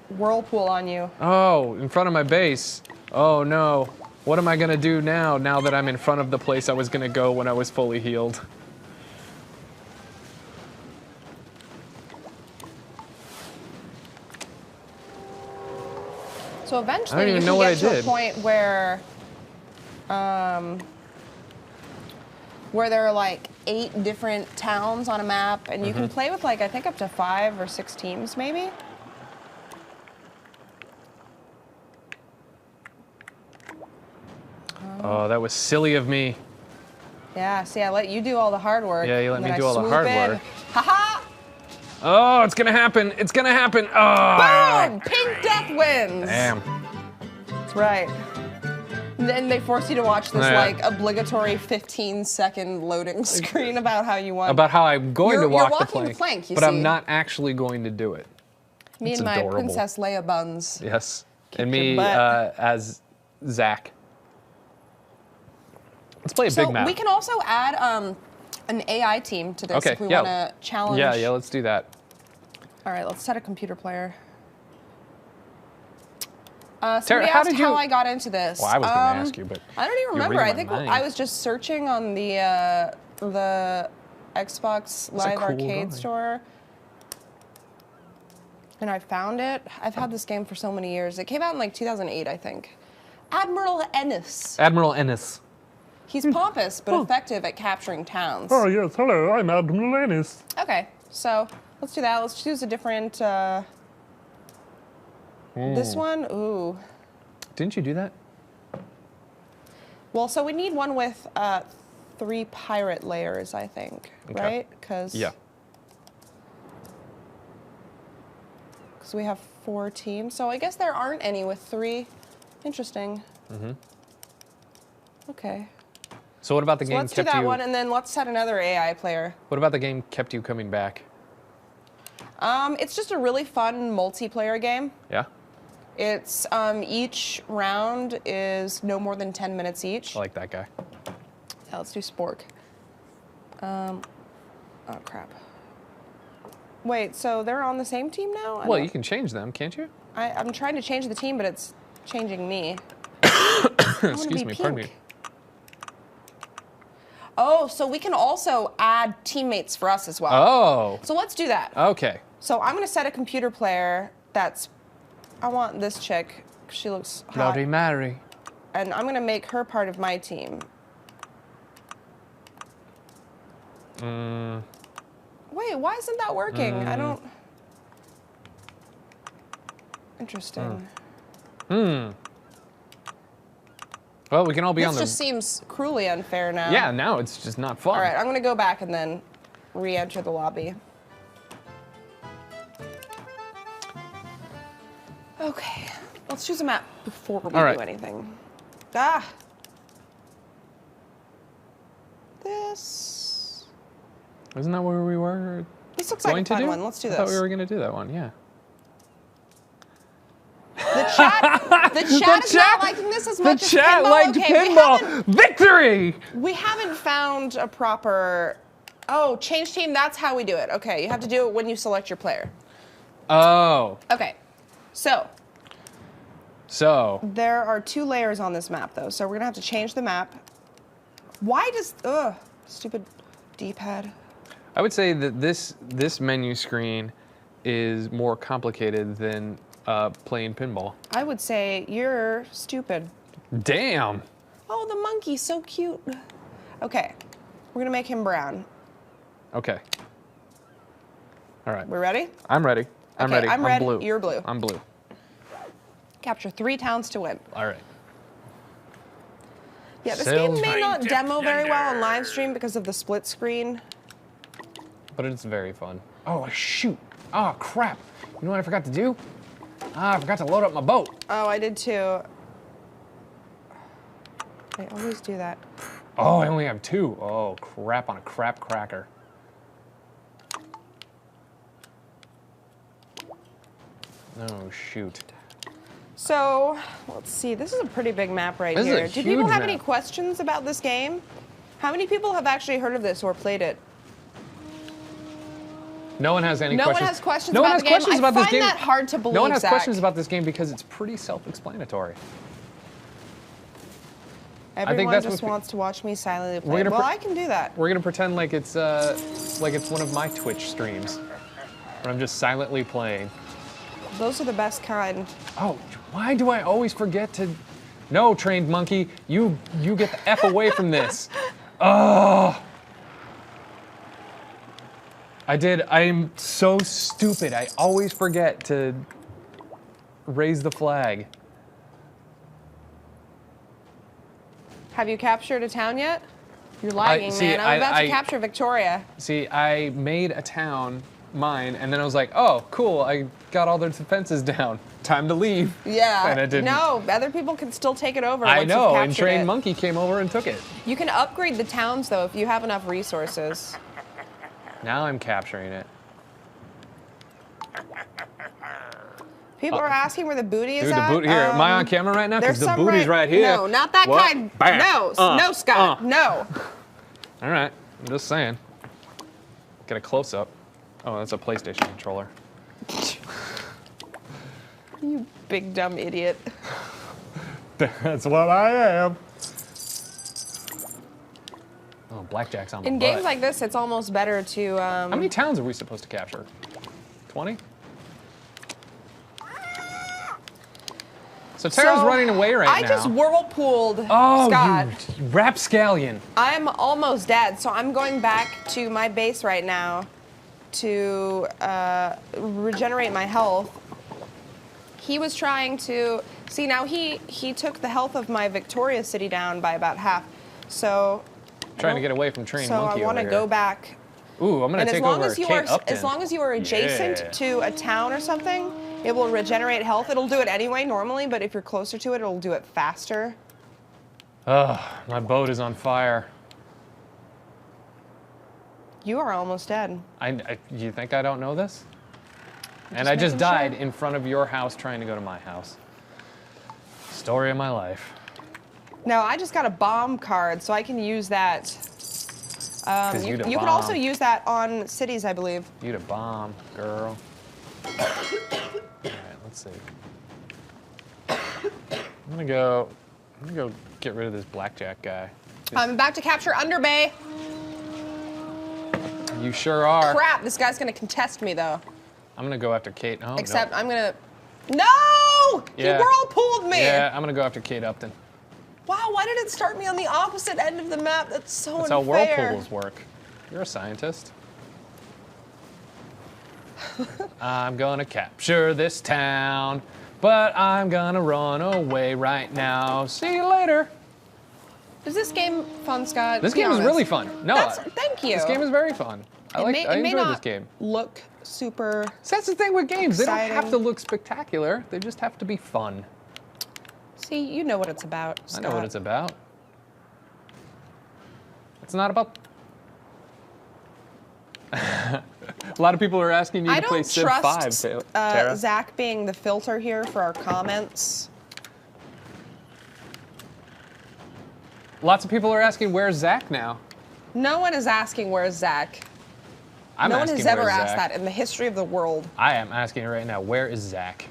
whirlpool on you. Oh, in front of my base. Oh no. What am I gonna do now that I'm in front of the place I was gonna go when I was fully healed? So eventually you even can know what get I to a did. point where there are like 8 different towns on a map, and you can play with like I think up to 5 or 6 teams maybe. Oh, that was silly of me. Yeah, see, I let you do all the hard work. Yeah, you let and me then do I all the swoop hard in. work. Ha-ha! Oh, it's gonna happen. It's gonna happen. Oh. Boom! Pink Death wins! Damn. That's right. And then they force you to watch this like obligatory 15-second loading screen about how you won. About how I'm going to walk you're the walking plank, the plank, you but see. I'm not actually going to do it. Me It's and my adorable. Princess Leia buns. Yes. Kick And your me butt. as Zach. Let's play a So big map. we can also add an AI team to this Okay, if we yeah. want to challenge. Yeah, let's do that. All right, let's set a computer player. Tara, Somebody how asked did you- how I got into this. Well, I was going to ask you, but I don't even you're remember. reading I my think mind. I was just searching on the Xbox a Live cool Arcade guy. store, and I found it. I've had this game for so many years. It came out in like 2008, I think. Admiral Ennis. Admiral Ennis. He's pompous but effective at capturing towns. Oh, yes, hello, I'm Admiral Ennis. Okay, so let's do that. Let's choose a different. This one, ooh. Didn't you do that? Well, so we need one with 3 pirate layers, I think, Okay. right? Because Yeah. we have 4 teams. So I guess there aren't any with 3. Interesting. Okay. So what about the So game let's do kept that you? one, and then let's set another AI player. What about the game kept you coming back? It's just a really fun multiplayer game. Yeah. It's each round is no more than 10 minutes each. I like that guy. Yeah, let's do Spork. Oh crap. Wait, so they're on the same team now? Well, you can change them, can't you? I'm trying to change the team, but it's changing me. I wanna Excuse be me, pardon pink. me. Oh, so we can also add teammates for us as well. Oh, So let's do that. okay. So I'm gonna set a computer player that's, I want this chick, 'cause she looks hot. Bloody Mary. And I'm gonna make her part of my team. Wait, why isn't that working? I don't. Interesting. Well, we can all be on This the. just seems cruelly unfair now. Yeah, now it's just not fun. All right, I'm gonna go back and then re-enter the lobby. Okay, let's choose a map before we All right. do anything. Ah. This. Isn't that where we were This looks going like a to fun do? one. Let's do I this. thought we were going to do that one, yeah. The chat is not liking this as much as The chat pinball. liked Okay, pinball! Victory! We haven't found a proper. Oh, change team. That's how we do it. Okay, you have to do it when you select your player. Oh. Okay, so So. there are 2 layers on this map, though. So we're gonna have to change the map. Why does stupid D-pad? I would say that this menu screen is more complicated than playing pinball. I would say you're stupid. Damn. Oh, the monkey's so cute. Okay, we're gonna make him brown. Okay. All right. We're ready? I'm ready. I'm Okay, ready. I'm red, blue. you're blue. I'm blue. Capture 3 towns to win. All right. Yeah, this Sales game may not Mind demo very well on Defender. live stream because of the split screen. But it's very fun. Oh, shoot. Oh, crap. You know what I forgot to do? I forgot to load up my boat. Oh, I did too. I always do that. Oh, I only have 2. Oh, crap on a crap cracker. Oh, shoot. So, let's see. This is a pretty big map right This is a here. Do people huge have any map. questions about this game? How many people have actually heard of this or played it? No one has any No questions. one has questions No one about has the game? questions I about this find game. that hard to No one believe, has Zach. questions about this game because it's pretty self-explanatory. Everyone that's just what- wants to watch me silently We're play. gonna Well, pre- I can do that. We're gonna pretend like it's one of my Twitch streams, where I'm just silently playing. Those are the best kind. Oh, why do I always forget to? No, trained monkey, you get the f away from this. Oh. I'm so stupid. I always forget to raise the flag. Have you captured a town yet? You're lagging, see, man. I'm about I- to capture Victoria. See, I made a town mine, and then I was like, oh, cool, I got all their defenses down. Time to leave. Yeah. And I didn't. No, other people can still take it over. I once know, you've and captured Trained it. Monkey came over and took it. You can upgrade the towns though if you have enough resources. Now I'm capturing it. People are asking where the booty is Dude, the at. booty here. Am I on camera right now? There's Because the some booty's right here. No, not that What? kind. Bam. No, Scott. No. All right, I'm just saying. Get a close up. Oh, that's a PlayStation controller. You big dumb idiot. That's what I am. Oh, blackjack's on my In butt. games like this, it's almost better to. How many towns are we supposed to capture? 20? So Tara's running away right I now. just whirlpooled Oh, Scott. you rapscallion. I'm almost dead, so I'm going back to my base right now to regenerate my health. He was trying to see now. He took the health of my Victoria city down by about half. So Trying to get away from Trained so Monkey I want to over go here. back. Ooh, I'm gonna And take as long over as you Kate are Upton. as long as you are adjacent Yeah. to a town or something, it will regenerate health. It'll do it anyway normally, but if you're closer to it, it'll do it faster. Ugh, my boat is on fire. You are almost dead. You think I don't know this? And just I just making died sure. in front of your house trying to go to my house. Story of my life. No, I just got a bomb card, so I can use that. 'Cause You you'd a can also bomb. use that on cities, I believe. You a bomb, girl. All right, let's see. I'm gonna go get rid of this blackjack guy. I'm about to capture Underbay. You sure are. Crap, this guy's gonna contest me though. I'm gonna go after Kate. Oh, Except no. I'm gonna. No! Yeah. He whirlpooled me. Yeah, I'm gonna go after Kate Upton. Wow, why did it start me on the opposite end of the map? That's so That's how unfair. whirlpools work. You're a scientist. I'm gonna capture this town. But I'm gonna run away right now. See you later. Is this game fun, Scott? This Be game is honest. really fun. No, Thank you. this game is very fun. I enjoy not this game. look super. So that's the thing with games. They don't have exciting. to look spectacular. They just have to be fun. See, you know what it's about, Scott. I know what it's about. It's not about... A lot of people are asking you I to play don't Civ trust 5, Tara. Zach being the filter here for our comments. Lots of people are asking, where's Zach now? No one is asking where's Zach. I'm No one asking has ever where's asked Zach. that in the history of the world. I am asking right now, where is Zach?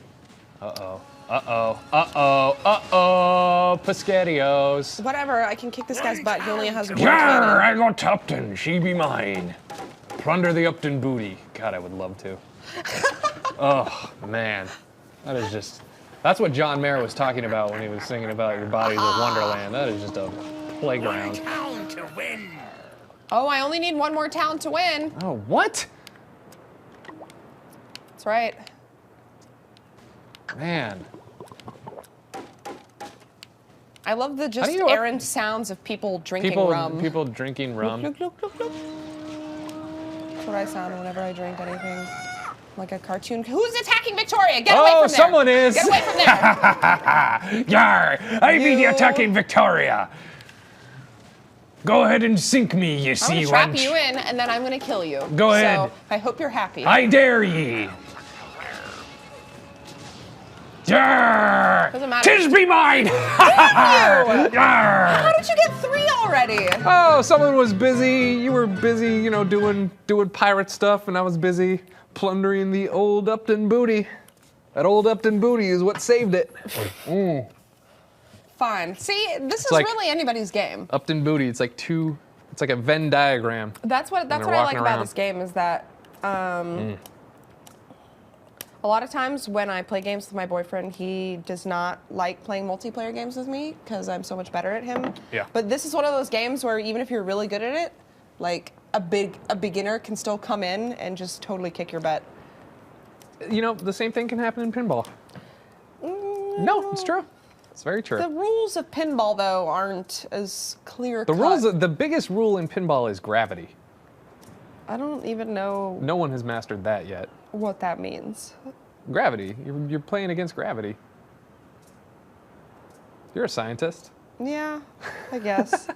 Uh-oh. Uh-oh. Uh-oh. Uh-oh. Piscatios. Whatever, I can kick this guy's butt. He only has one Yarr, cannon. I got Upton. She be mine. Plunder the Upton booty. God, I would love to. Oh, man. That is just... That's what John Mayer was talking about when he was singing about your body's a wonderland. That is just a playground. Town to win. Oh, I only need one more town to win. Oh, what? That's right. Man. I love the just do you- errant sounds of people drinking rum. People drinking rum. Look, look, look, look. That's what I sound whenever I drink anything. Like a cartoon. Who's attacking Victoria? Get away from there. Oh, someone is. Get away from there. Yar! I be the You- attacking Victoria. Go ahead and sink me, you I'm sea gonna trap wench. you in, and then I'm gonna kill you. Go ahead. So I hope you're happy. I dare ye. Yar! Doesn't matter. Tis be mine! you! Yar! How did you get 3 already? Oh, someone was busy. You were busy, you know, doing pirate stuff, and I was busy plundering the old Upton booty. That old Upton booty is what saved it. Fine. See, this is like- really anybody's game. Upton booty. It's like it's like a Venn diagram. That's what they're I like walking about around. this game is that a lot of times when I play games with my boyfriend, he does not like playing multiplayer games with me because I'm so much better at him. Yeah. But this is one of those games where even if you're really good at it, like a beginner can still come in and just totally kick your butt. You know, the same thing can happen in pinball. No, it's true. It's very true. The rules of pinball, though, aren't as clear. The biggest rule in pinball is gravity. I don't even know No one has mastered that yet. what that means. Gravity. You're playing against gravity. You're a scientist. Yeah, I guess.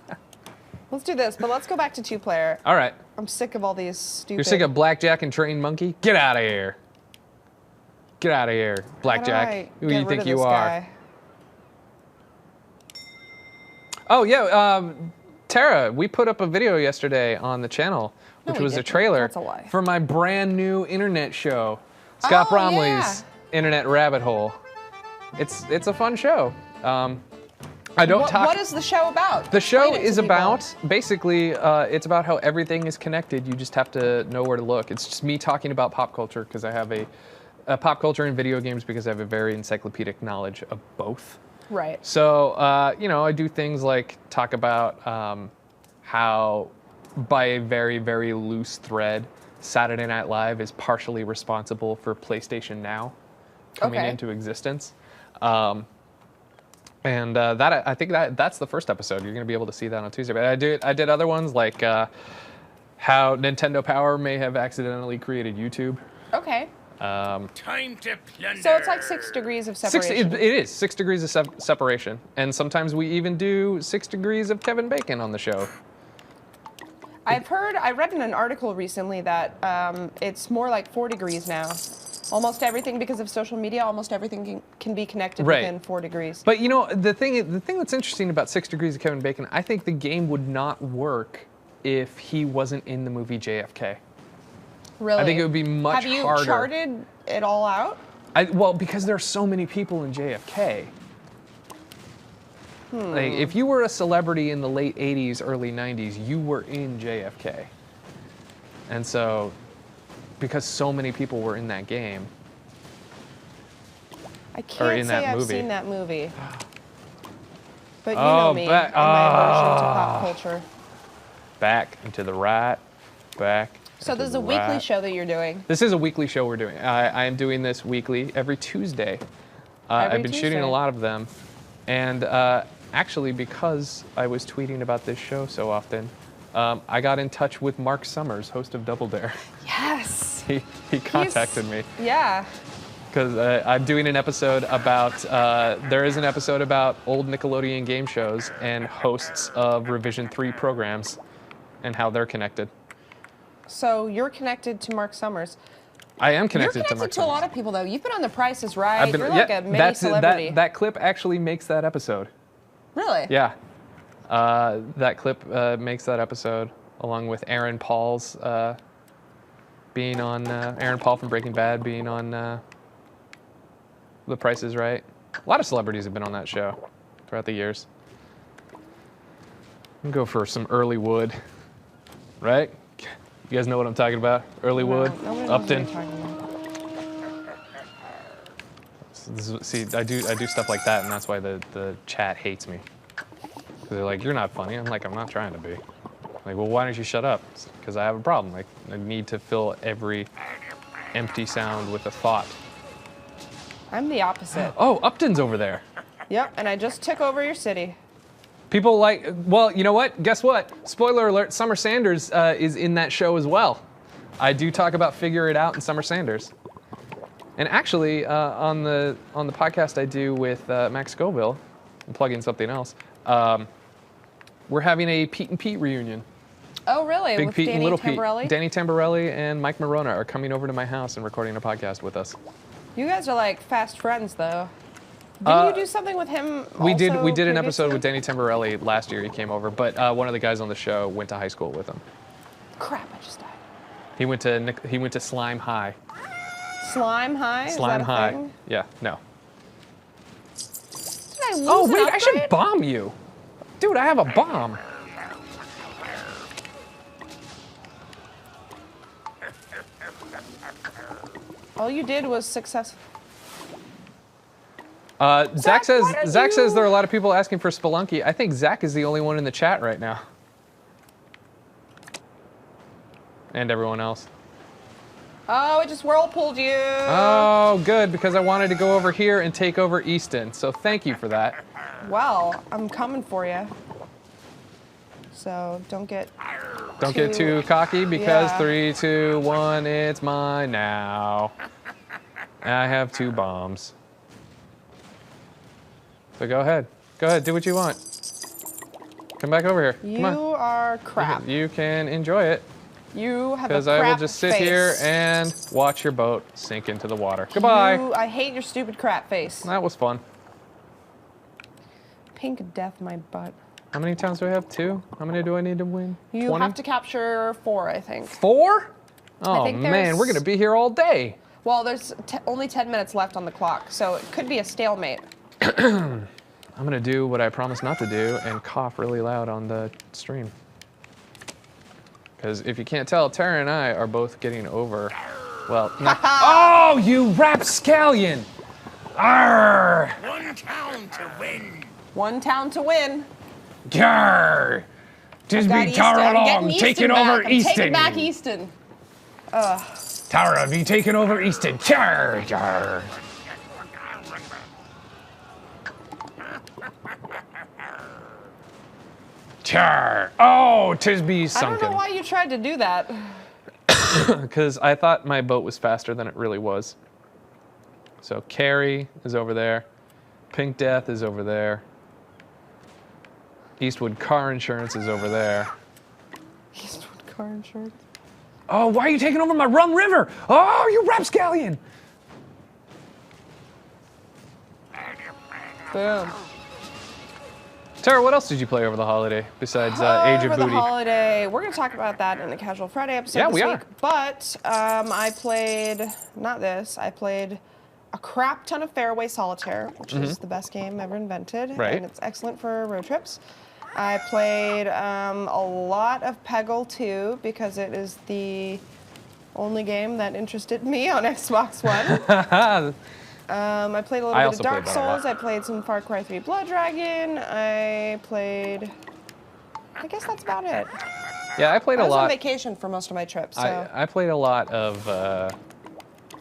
Let's do this, but let's go back to 2-player. All right. I'm sick of all these stupid. You're sick of blackjack and trained monkey? Get out of here. Get out of here, How do blackjack. I Who get you rid think of you this are? guy? Oh yeah, Tara, we put up a video yesterday on the channel, No, which we was a didn't. trailer That's a lie. for my brand new internet show, Scott Oh, Bromley's yeah. Internet Rabbit Hole. It's a fun show. I don't talk. What is the show about? The show Explain it to is people. about, basically, it's about how everything is connected. You just have to know where to look. It's just me talking about pop culture because I have a pop culture and video games because I have a very encyclopedic knowledge of both. Right. So, you know, I do things like talk about how, by a very, very loose thread, Saturday Night Live is partially responsible for PlayStation Now coming Okay. into existence. And that I think that's the first episode. You're going to be able to see that on Tuesday. But I did other ones like how Nintendo Power may have accidentally created YouTube. Okay. Time to plunder. So it's like 6 degrees of separation. It is 6 degrees of separation, and sometimes we even do 6 degrees of Kevin Bacon on the show. I read in an article recently that it's more like 4 degrees now. Almost everything, because of social media, almost everything can be connected Right. within 4 degrees. But you know, the thing that's interesting about 6 degrees of Kevin Bacon, I think the game would not work if he wasn't in the movie JFK. Really? I think it would be much Have you harder. charted it all out? Well, because there are so many people in JFK. Like, if you were a celebrity in the late 80s, early 90s, you were in JFK. And so, because so many people were in that game. I can't in say that I've movie. seen that movie. But you Oh, know me and my aversion to pop culture. Back and to the right, back. So and to there's the a weekly right. show that you're doing. This is a weekly show we're doing. I am doing this weekly, every Tuesday. I've been shooting Tuesday. a lot of them. And actually, because I was tweeting about this show so often, I got in touch with Mark Summers, host of Double Dare. Yes. He contacted me. Yeah. Because I'm doing an episode about, there is an episode about old Nickelodeon game shows and hosts of Revision 3 programs and how they're connected. So you're connected to Mark Summers. I am connected You're to Mark connected to a lot Summers. of people, though. You've been on The Price is Right. You're like a mini that's celebrity. That clip actually makes that episode. Really? Yeah. That clip makes that episode, along with Aaron Paul's being on, Aaron Paul from Breaking Bad being on The Price is Right. A lot of celebrities have been on that show throughout the years. I'm gonna go for some early Wood, right? You guys know what I'm talking about? Early Wood, Nobody knows Upton. what you're talking about. See, I do stuff like that, and that's why the chat hates me. Because they're like, "You're not funny." I'm like, "I'm not trying to be." Like, well, why don't you shut up? Because I have a problem. Like, I need to fill every empty sound with a thought. I'm the opposite. Oh, Upton's over there. Yep, and I just took over your city. People like, well, you know what? Guess what? Spoiler alert, Summer Sanders is in that show as well. I do talk about Figure It Out and Summer Sanders. And actually, on the podcast I do with Max Scoville, I'm plugging something else, we're having a Pete and Pete reunion. Oh, really? Big With Pete Danny and Little Tamborelli? Pete. Danny Tamborelli and Mike Morona are coming over to my house and recording a podcast with us. You guys are like fast friends, though. Didn't you do something with him? We did an previously? episode with Danny Tamborelli last year. He came over, but one of the guys on the show went to high school with him. Crap! I just died. He went to Slime High. Slime High. Slime Is that a High. thing? Yeah. No. Did I lose Oh an wait, I should upgrade? bomb you, dude. I have a bomb. All you did was successful. Zach says why don't Zach says you- there are a lot of people asking for Spelunky. I think Zach is the only one in the chat right now, and everyone else. Oh, it just whirlpooled you. Oh, good, because I wanted to go over here and take over Easton. So thank you for that. Well, I'm coming for you. So don't get. Don't get too cocky because Yeah. 3, 2, 1, it's mine now. I have 2 bombs. So go ahead. Go ahead, do what you want. Come back over here. Come You on. are crap. You can enjoy it You have a because crap I will just sit face. here and watch your boat sink into the water. Goodbye. I hate your stupid crap face. That was fun. Pink death my butt. How many times do I have? 2? How many do I need to win? You 20? have to capture 4, I think. 4? Oh think man, there's- we're gonna be here all day. Well, there's only 10 minutes left on the clock, so it could be a stalemate. I'm gonna do what I promised not to do and cough really loud on the stream. Because if you can't tell, Tara and I are both getting over, well, not, oh, you rapscallion! Arr! One town to win. One town to win. Yarr! Tis Got me, Easton. Tara I'm Long, getting taking Easton over back. I'm Easton. taking back Easton. Tara, be taking over Easton. Yarr! Yarr! Yarr! Oh, tis me I sunken. don't know why you tried to do that. Because I thought my boat was faster than it really was. So Carrie is over there. Pink Death is over there. Eastwood Car Insurance is over there. Eastwood car insurance. Oh, why are you taking over my Rum River? Oh, you rapscallion! Boom. Tara, what else did you play over the holiday besides Age of Over the Booty? holiday, we're going to talk about that in the Casual Friday episode Yeah, this we week. are. But I played, not this, I played a crap ton of Fairway Solitaire, which is the best game ever invented. Right. And it's excellent for road trips. I played a lot of Peggle 2 because it is the only game that interested me on Xbox One. I played a little bit also of Dark played that a lot. Souls. I played some Far Cry 3 Blood Dragon. I guess that's about it. Yeah, I played I a was on lot. vacation for most of my trips, so. I played a lot of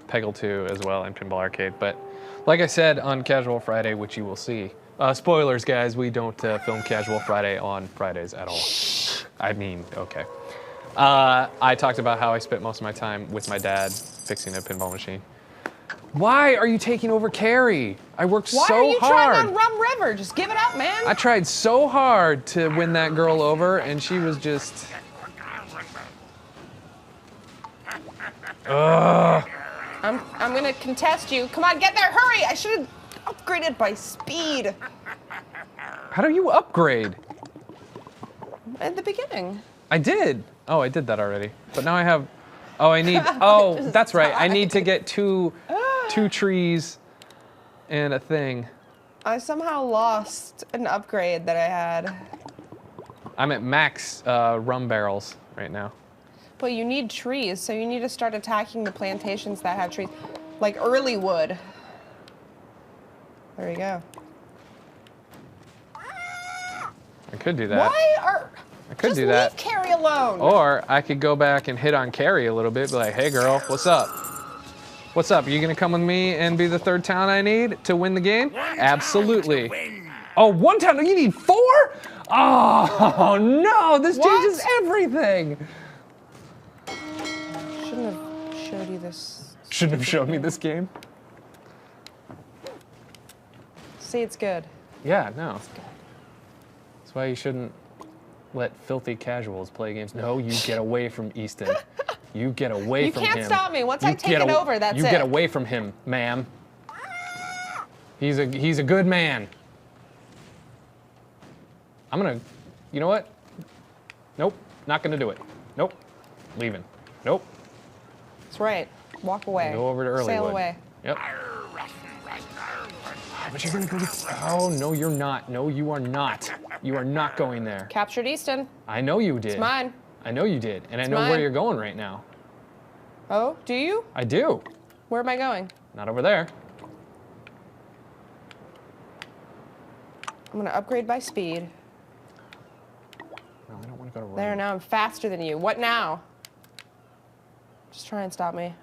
Peggle 2 as well and Pinball Arcade, but Like I said on Casual Friday, which you will see. Spoilers, guys, we don't film Casual Friday on Fridays at all. I mean, okay. I talked about how I spent most of my time with my dad fixing a pinball machine. Why are you taking over Carrie? I worked so hard. Why are you trying on Rum River? Just give it up, man. I tried so hard to win that girl over, and she was just... Ugh. I'm gonna contest you. Come on, get there, hurry! I should have upgraded by speed. How do you upgrade? At the beginning. I did. Oh, I did that already. But now I have... Oh, I need... Oh, that's right. I need to get two trees and a thing. I somehow lost an upgrade that I had. I'm at max rum barrels right now. But you need trees, so you need to start attacking the plantations that have trees. Like early wood. There you go. I could do that. Why are... I could Just do that. leave Carrie alone. Or I could go back and hit on Carrie a little bit, be like, hey girl, what's up? What's up? Are you gonna come with me and be the third town I need to win the game? Absolutely. Oh, one town? You need 4? Oh no, this changes everything. Shouldn't have showed you this. Shouldn't have shown me this game. See, it's good. Yeah, no. That's why you shouldn't let filthy casuals play games. No, you get away from Easton. You get away from him. You can't stop me. Once I take it over, that's it. You get away from him, ma'am. He's a good man. I'm gonna, you know what? Nope, not gonna do it. Nope, leaving. Nope. That's right. Walk away. Go over to Earlywood. Sail away. Yep. But you're gonna go get... Oh, no, you're not. No, you are not. You are not going there. Captured Easton. I know you did. It's mine. I know you did, and I know mine. where you're going right now. Oh, do you? I do. Where am I going? Not over there. I'm gonna upgrade by speed. No, I don't want to go to Rome. There, now I'm faster than you. What now? Just try and stop me.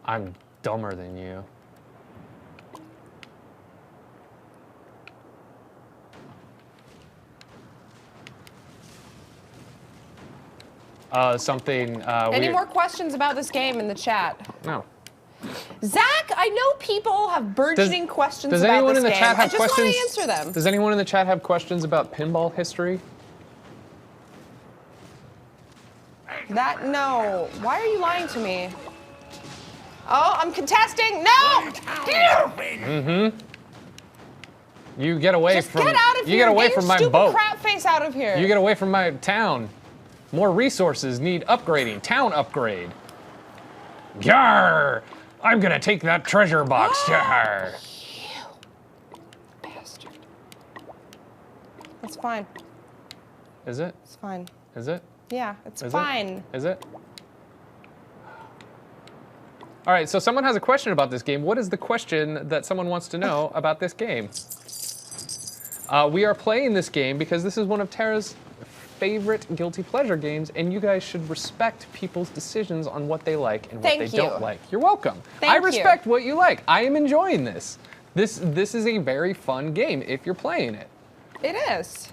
I'm dumber than you. Any more questions about this game in the chat? No. Zach, I know people have burgeoning questions does about anyone this in the game. chat have I just questions? want to answer them. Does anyone in the chat have questions about pinball history? No. Why are you lying to me? Oh, I'm contesting. No! Mm-hmm. You get away Just from... get out of here. You get away your from my stupid boat. crap face out of here. You get away from my town. More resources need upgrading. Town upgrade. Yarr! I'm gonna take that treasure box. Yarr! You bastard. That's fine. Is it? It's fine. Is it? Yeah, it's Is fine. Is it? All right, so someone has a question about this game. What is the question that someone wants to know about this game? We are playing this game because this is one of Tara's favorite guilty pleasure games, and you guys should respect people's decisions on what they like and what they don't like. You're welcome. I respect what you like. I am enjoying this. This is a very fun game if you're playing it. It is.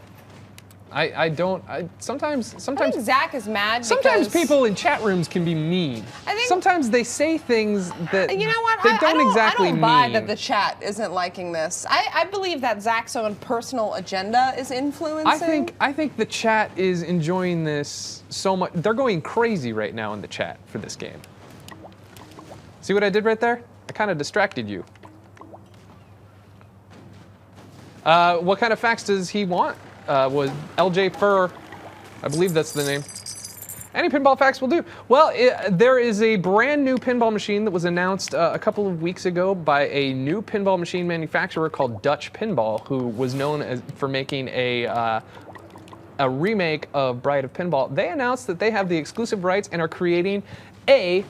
Sometimes I think Zach is mad sometimes because people in chat rooms can be mean. I think sometimes they say things that you know what? they don't exactly I don't mean. buy that the chat isn't liking this. I believe that Zach's own personal agenda is influencing. I think the chat is enjoying this so much. They're going crazy right now in the chat for this game. See what I did right there? I kind of distracted you. What kind of facts does he want? Was LJ Fur, I believe that's the name. Any pinball facts will do. Well, there is a brand new pinball machine that was announced a couple of weeks ago by a new pinball machine manufacturer called Dutch Pinball, who was known for making a remake of Bride of Pinball. They announced that they have the exclusive rights and are creating a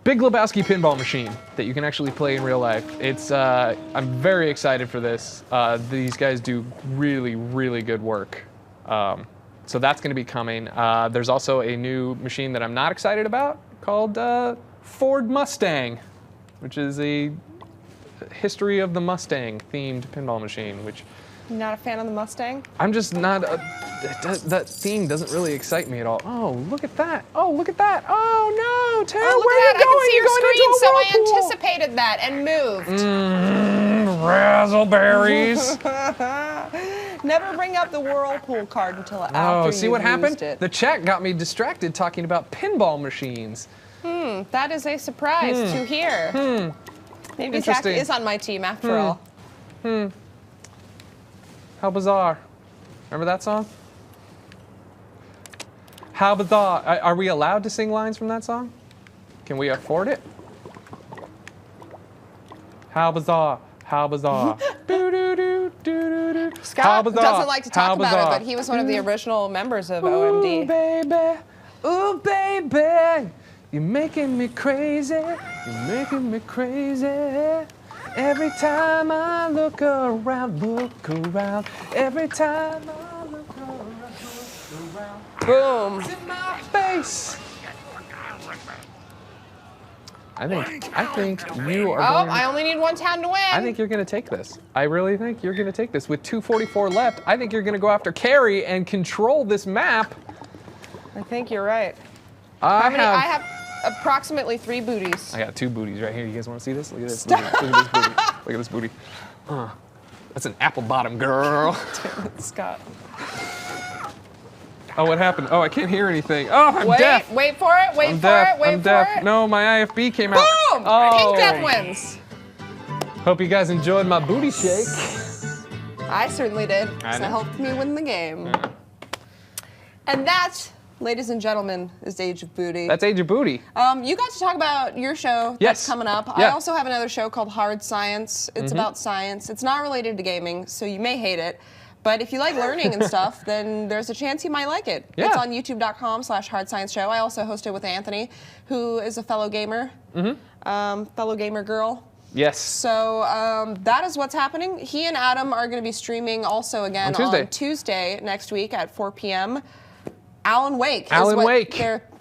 Big Lebowski pinball machine that you can actually play in real life. It's I'm very excited for this. These guys do really, really good work. So that's going to be coming. There's also a new machine that I'm not excited about called Ford Mustang, which is history of the Mustang themed pinball machine, which Not a fan of the Mustang? I'm just not. That theme doesn't really excite me at all. Oh, look at that! Oh, look at that! Oh no, Tara, Oh, look where at that! are I you can see your going? screen, so I anticipated that and moved. Razzleberries. Never bring up the Whirlpool card until after Oh, see what you've happened? used it. The chat got me distracted talking about pinball machines. That is a surprise to hear. Maybe Zach Interesting. is on my team after all. How bizarre. Remember that song? How bizarre. Are we allowed to sing lines from that song? Can we afford it? How bizarre. How bizarre. Scott How bizarre. doesn't like to How talk about bizarre. it, but he was one of the original members of Ooh, OMD. baby. Ooh, baby. You're making me crazy. You're making me crazy. Every time I look around. Every time I look around. Boom. In my face. I think you are Oh, going I only need one town to win. I think you're going to take this. I really think you're going to take this. With 2:44 left, I think you're going to go after Carrie and control this map. I think you're right. I I have approximately 3 booties. I got 2 booties right here. You guys want to see this? Look at this booty. Look at this booty. Look at this booty. That's an apple bottom girl. Scott. Oh, what happened? Oh, I can't hear anything. Oh, I'm deaf. Wait for it. Wait I'm for deaf. it. Wait I'm for deaf. it. No, my IFB came out. Boom! Oh. Pink Death wins. Hope you guys enjoyed my booty shake. I certainly did. I So it know. helped me win the game. And that, ladies and gentlemen, is Age of Booty. That's Age of Booty. You got to talk about your show Yes. that's coming up. Yeah. I also have another show called Hard Science. It's about science. It's not related to gaming, so you may hate it. But if you like learning and stuff, then there's a chance you might like it. Yeah. It's on youtube.com/hardscienceshow. I also host it with Anthony, who is a fellow gamer, fellow gamer girl. Yes. So that is what's happening. He and Adam are going to be streaming also again On on Tuesday next week at 4 p.m. Alan Wake. Alan is what Wake.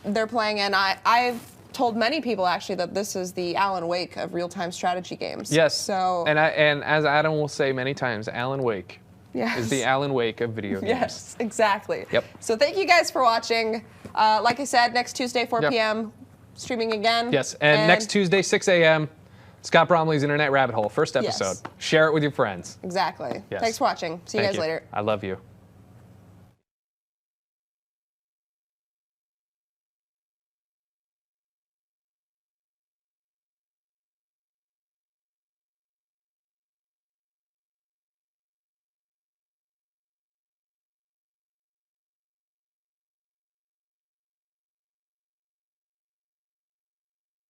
They're playing, and I've told many people actually that this is the Alan Wake of real-time strategy games. Yes. So And as Adam will say many times, Alan Wake yes. is the Alan Wake of video games. Yes, exactly. Yep. So thank you guys for watching. Like I said, next Tuesday 4 Yep. p.m. streaming again. Yes. And next Tuesday 6 a.m. Scott Bromley's Internet Rabbit Hole, first episode. Yes. Share it with your friends. Exactly. Yes. Thanks for watching. See you Thank guys later. I love you.